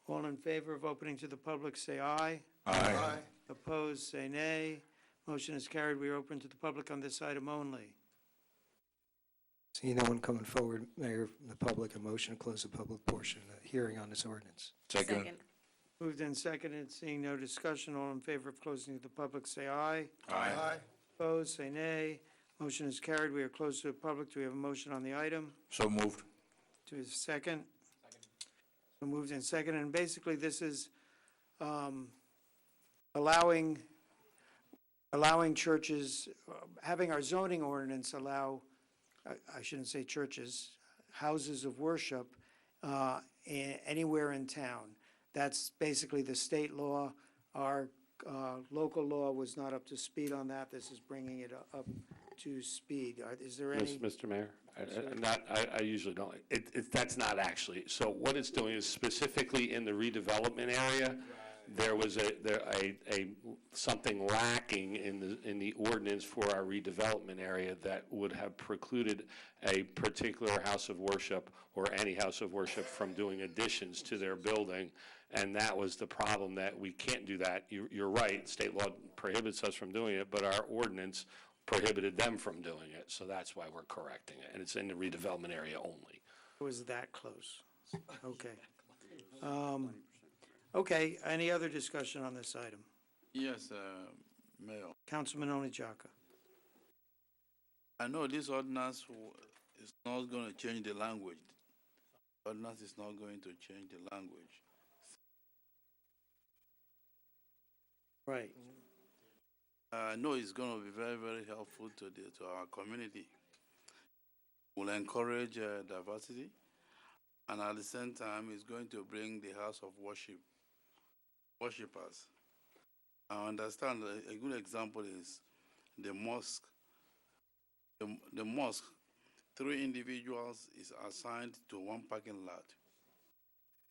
All in favor of opening to the public, say aye. Aye. Opposed, say nay. Motion is carried. We are open to the public on this item only. See no one coming forward, Mayor, from the public, a motion to close the public portion of the hearing on this ordinance. Second. Moved and seconded. Seeing no discussion, all in favor of closing to the public, say aye. Aye. Opposed, say nay. Motion is carried. We are closed to the public. Do we have a motion on the item? So moved. Do we have a second? So moved and second, and basically this is allowing churches, having our zoning ordinance allow, I shouldn't say churches, houses of worship anywhere in town. That's basically the state law. Our local law was not up to speed on that. This is bringing it up to speed. Is there any? Mr. Mayor, I usually don't, that's not actually, so what it's doing is specifically in the redevelopment area, there was something lacking in the ordinance for our redevelopment area that would have precluded a particular house of worship or any house of worship from doing additions to their building, and that was the problem, that we can't do that. You're right, state law prohibits us from doing it, but our ordinance prohibited them from doing it, so that's why we're correcting it, and it's in the redevelopment area only. It was that close. Okay. Okay, any other discussion on this item? Yes, Mayor. Councilman Onijaka. I know this ordinance is not going to change the language. Ordinance is not going to change the language. Right. I know it's going to be very, very helpful to our community. Will encourage diversity, and at the same time, it's going to bring the house of worshippers. I understand a good example is the mosque. The mosque, 3 individuals is assigned to one parking lot,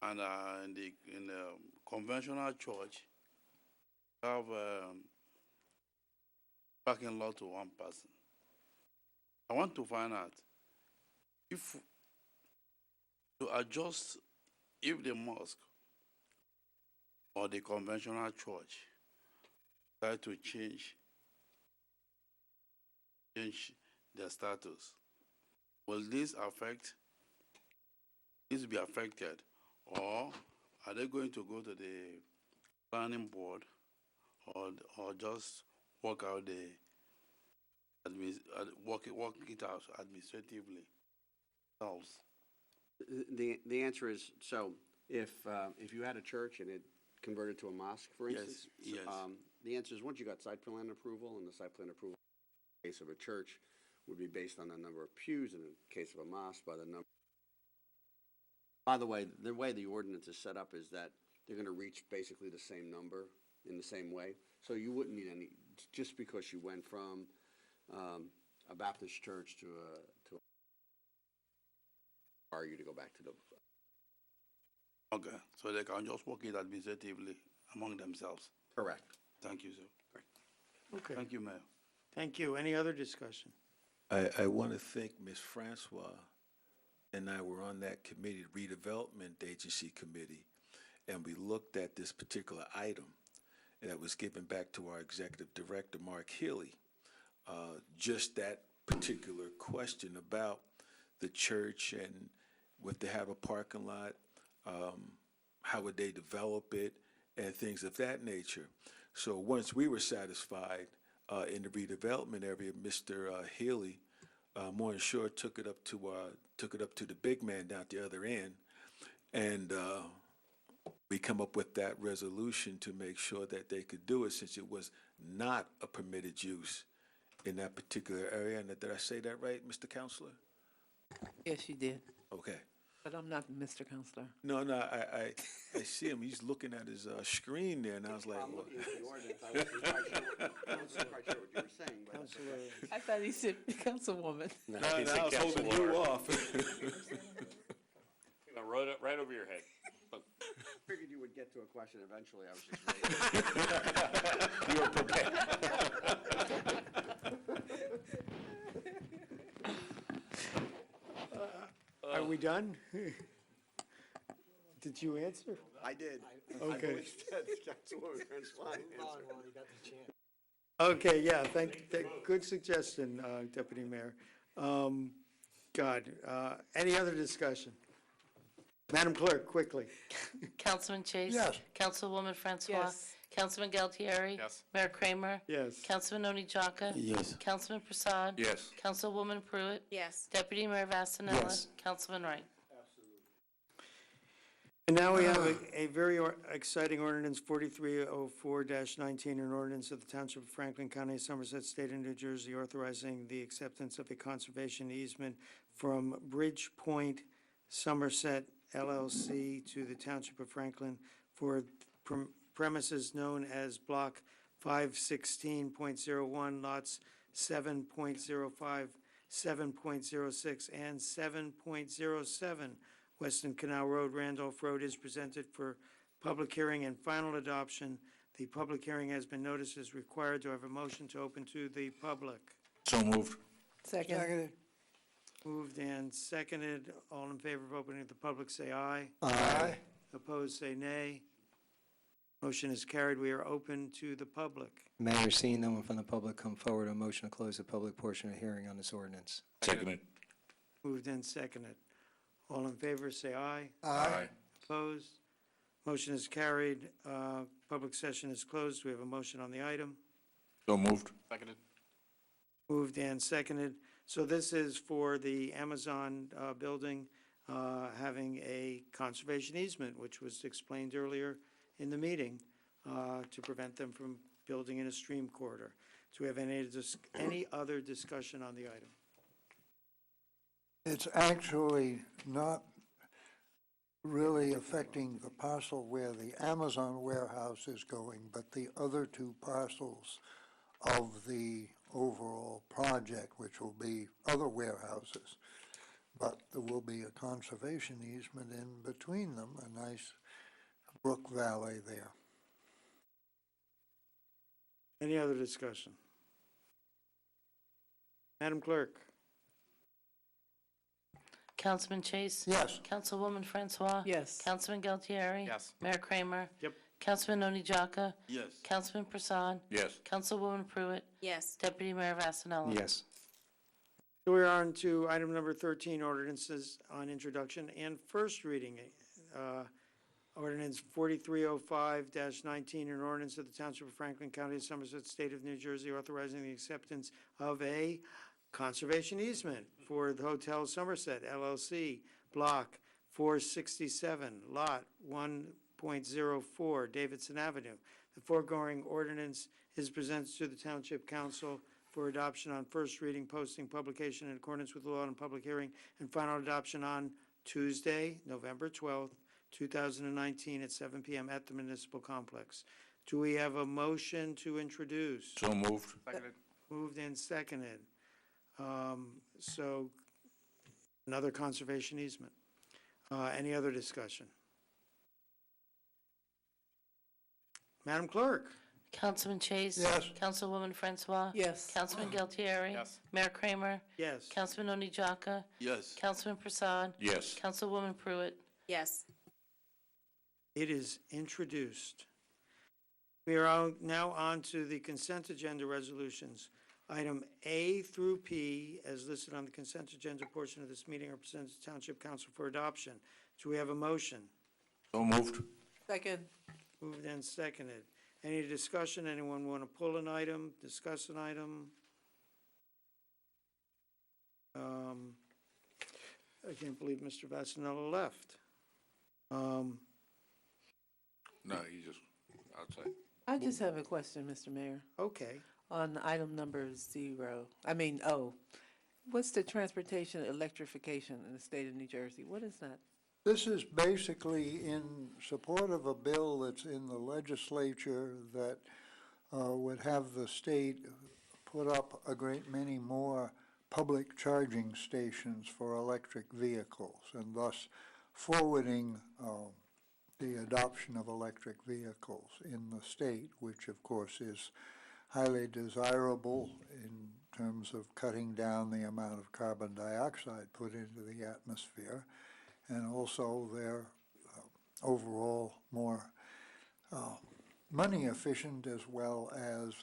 and in the conventional church, have parking lot to one person. I want to find out if to adjust, if the mosque or the conventional church try to change their status, will this be affected, or are they going to go to the planning board or just work out work it out administratively? The answer is, so if you had a church and it converted to a mosque, for instance? Yes. The answer is, once you got site plan approval, and the site plan approval in the case of a church would be based on the number of pews, in the case of a mosque by the number. By the way the ordinance is set up is that they're going to reach basically the same number in the same way. So you wouldn't need any, just because you went from a Baptist church to require you to go back to the. Okay, so they can just work it administratively among themselves. Correct. Thank you, sir. Okay. Thank you, Mayor. Thank you. Any other discussion? I want to thank Ms. Francois, and I were on that committee, redevelopment agency committee, and we looked at this particular item that was given back to our executive director, Mark Healy. Just that particular question about the church and would they have a parking lot, how would they develop it, and things of that nature. So once we were satisfied in the redevelopment area, Mr. Healy, more than sure, took it up to the big man down at the other end, and we come up with that resolution to make sure that they could do it, since it was not a permitted use in that particular area. And did I say that right, Mr. Counselor? Yes, you did. Okay. But I'm not Mr. Counselor. No, I see him. He's looking at his screen there, and I was like, I'm looking at the ordinance. I wasn't quite sure what you were saying, but. I thought he said Councilwoman. no, I was holding you off. Right over your head. Figured you would get to a question eventually. I was just waiting. You were prepared. Are we done? Did you answer? I did. Okay. Councilwoman Francois answered. Okay, yeah, good suggestion, Deputy Mayor. Any other discussion? Madam Clerk, quickly. Councilman Chase? Yes. Councilwoman Francois? Yes. Councilman Galtieri? Yes. Mayor Kramer? Yes. Councilman Oni Jaka? Yes. Councilman Prasad? Yes. Councilwoman Pruitt? Yes. Deputy Mayor Vasanella? Yes. Councilman Wright? And now we have a very exciting ordinance, 4304-19, an ordinance of the Township of Franklin County, Somerset State of New Jersey, authorizing the acceptance of a conservation easement from Bridgepoint Somerset LLC to the Township of Franklin for premises known as Block 516.01, lots 7.05, 7.06, and 7.07. Weston Canal Road, Randolph Road is presented for public hearing and final adoption. The public hearing has been noticed as required. Do I have a motion to open to the public? So moved. Second. Moved and seconded. All in favor of opening to the public, say aye. Aye. Opposed, say nay. Motion is carried. We are open to the public. Mayor, seeing no one from the public come forward, a motion to close the public portion of the hearing on this ordinance. Seconded. Moved and seconded. All in favor, say aye. Aye. Opposed? Motion is carried. Public session is closed. We have a motion on the item. So moved. Seconded. Moved and seconded. So this is for the Amazon building having a conservation easement, which was explained earlier in the meeting, to prevent them from building in a stream corridor. Do we have any other discussion on the item? It's actually not really affecting the parcel where the Amazon warehouse is going, but the other two parcels of the overall project, which will be other warehouses. But there will be a conservation easement in between them, a nice brook valley there. Any other discussion? Madam Clerk? Councilman Chase? Yes. Councilwoman Francois? Yes. Councilman Galtieri? Yes. Mayor Kramer? Yep. Councilman Oni Jaka? Yes. Councilman Prasad? Yes. Councilwoman Pruitt? Yes. Deputy Mayor Vasanella? Yes. So we're on to item number 13, ordinances on introduction and first reading. Ordinance 4305-19, an ordinance of the Township of Franklin County, Somerset State of New Jersey, authorizing the acceptance of a conservation easement for the Hotel Somerset LLC, Block 467, Lot 1.04, Davidson Avenue. The foregoing ordinance is presented to the Township Council for adoption on first reading, posting, publication in accordance with the law and public hearing, and final adoption on Tuesday, November 12th, 2019 at 7 p.m. at the Municipal Complex. Do we have a motion to introduce? So moved. Seconded. Moved and seconded. So another conservation easement. Any other discussion? Madam Clerk? Councilman Chase? Yes. Councilwoman Francois? Yes. Councilman Galtieri? Yes. Mayor Kramer? Yes. Councilman Oni Jaka? Yes. Councilman Prasad? Yes. Councilwoman Pruitt? Yes. It is introduced. We are now on to the consent agenda resolutions. Item A through P, as listed on the consent agenda portion of this meeting, are presented to Township Council for adoption. Do we have a motion? So moved. Second. Moved and seconded. Any discussion? Anyone want to pull an item, discuss an item? I can't believe Mr. Vasanella left. No, he's just outside. I just have a question, Mr. Mayor, Okay. on item number O. What's the transportation electrification in the state of New Jersey? What is that? This is basically in support of a bill that's in the legislature that would have the state put up a great many more public charging stations for electric vehicles, and thus forwarding the adoption of electric vehicles in the state, which of course is highly desirable in terms of cutting down the amount of carbon dioxide put into the atmosphere, and also they're overall more money efficient as well as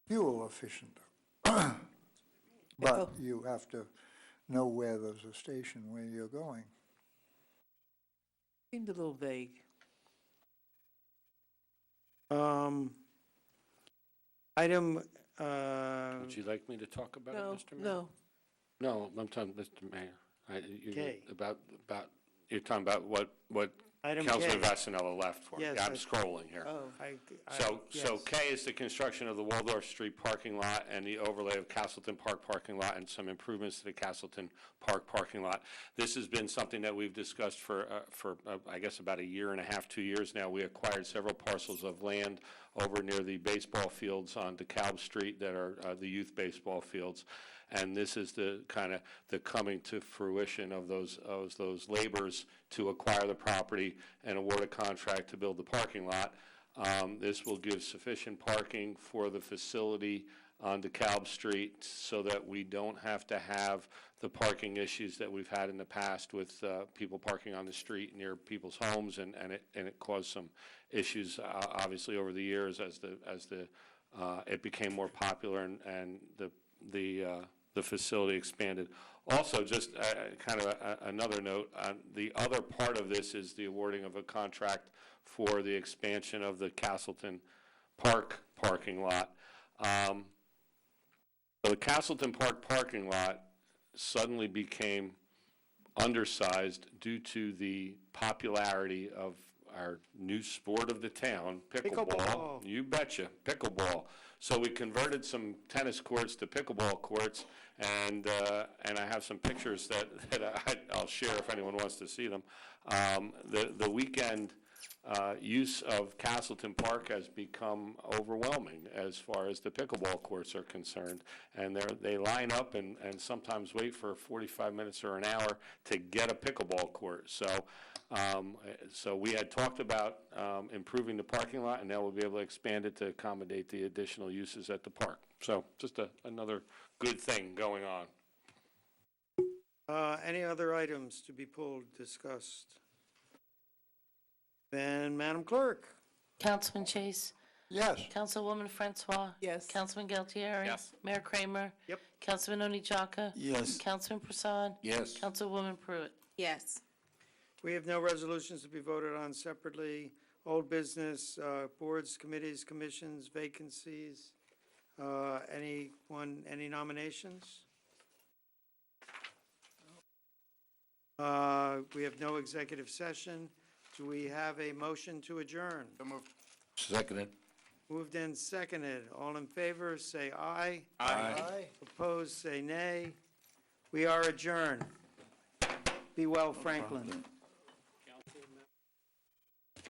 fuel efficient. But you have to know where there's a station where you're going. Seemed a little vague. Item, Would you like me to talk about it, No, Mr. Mayor? no. No, I'm talking, Mr. Mayor. K. You're talking about what Item Councilman K. Vasanella left for me. Yes, Yeah, I'm I- scrolling here. Oh. So yes. K is the construction of the Waldorf Street parking lot and the overlay of Castleton Park parking lot and some improvements to the Castleton Park parking lot. This has been something that we've discussed for I guess, about a year and a half, 2 years now. We acquired several parcels of land over near the baseball fields on DeKalb Street that are the youth baseball fields. And this is the kind of the coming to fruition of those labors to acquire the property and award a contract to build the parking lot. This will give sufficient parking for the facility on DeKalb Street so that we don't have to have the parking issues that we've had in the past with people parking on the street near people's homes, and it caused some issues obviously over the years as it became more popular and the facility expanded. Also, just kind of another note, the other part of this is the awarding of a contract for the expansion of the Castleton Park parking lot. The Castleton Park parking lot suddenly became undersized due to the popularity of our new sport of the town, pickleball. You betcha, pickleball. So we converted some tennis courts to pickleball courts, and I have some pictures that I'll share if anyone wants to see them. The weekend use of Castleton Park has become overwhelming as far as the pickleball courts are concerned, and they line up and sometimes wait for 45 minutes or an hour to get a pickleball court. So we had talked about improving the parking lot, and now we'll be able to expand it to accommodate the additional uses at the park. So just another good thing going on. Any other items to be pulled, discussed? Then, Madam Clerk? Councilman Chase? Yes. Councilwoman Francois? Yes. Councilman Galtieri? Yes. Mayor Kramer? Yep. Councilman Oni Chaka? Yes. Councilman Prasad? Yes. Councilwoman Pruitt? Yes. We have no resolutions to be voted on separately. Old business, boards, committees, commissions, vacancies. Any nominations? We have no executive session. Do we have a motion to adjourn? So moved. Seconded. Moved and seconded. All in favor, say aye. Aye. Opposed, say nay. We are adjourned. Be well, Franklin.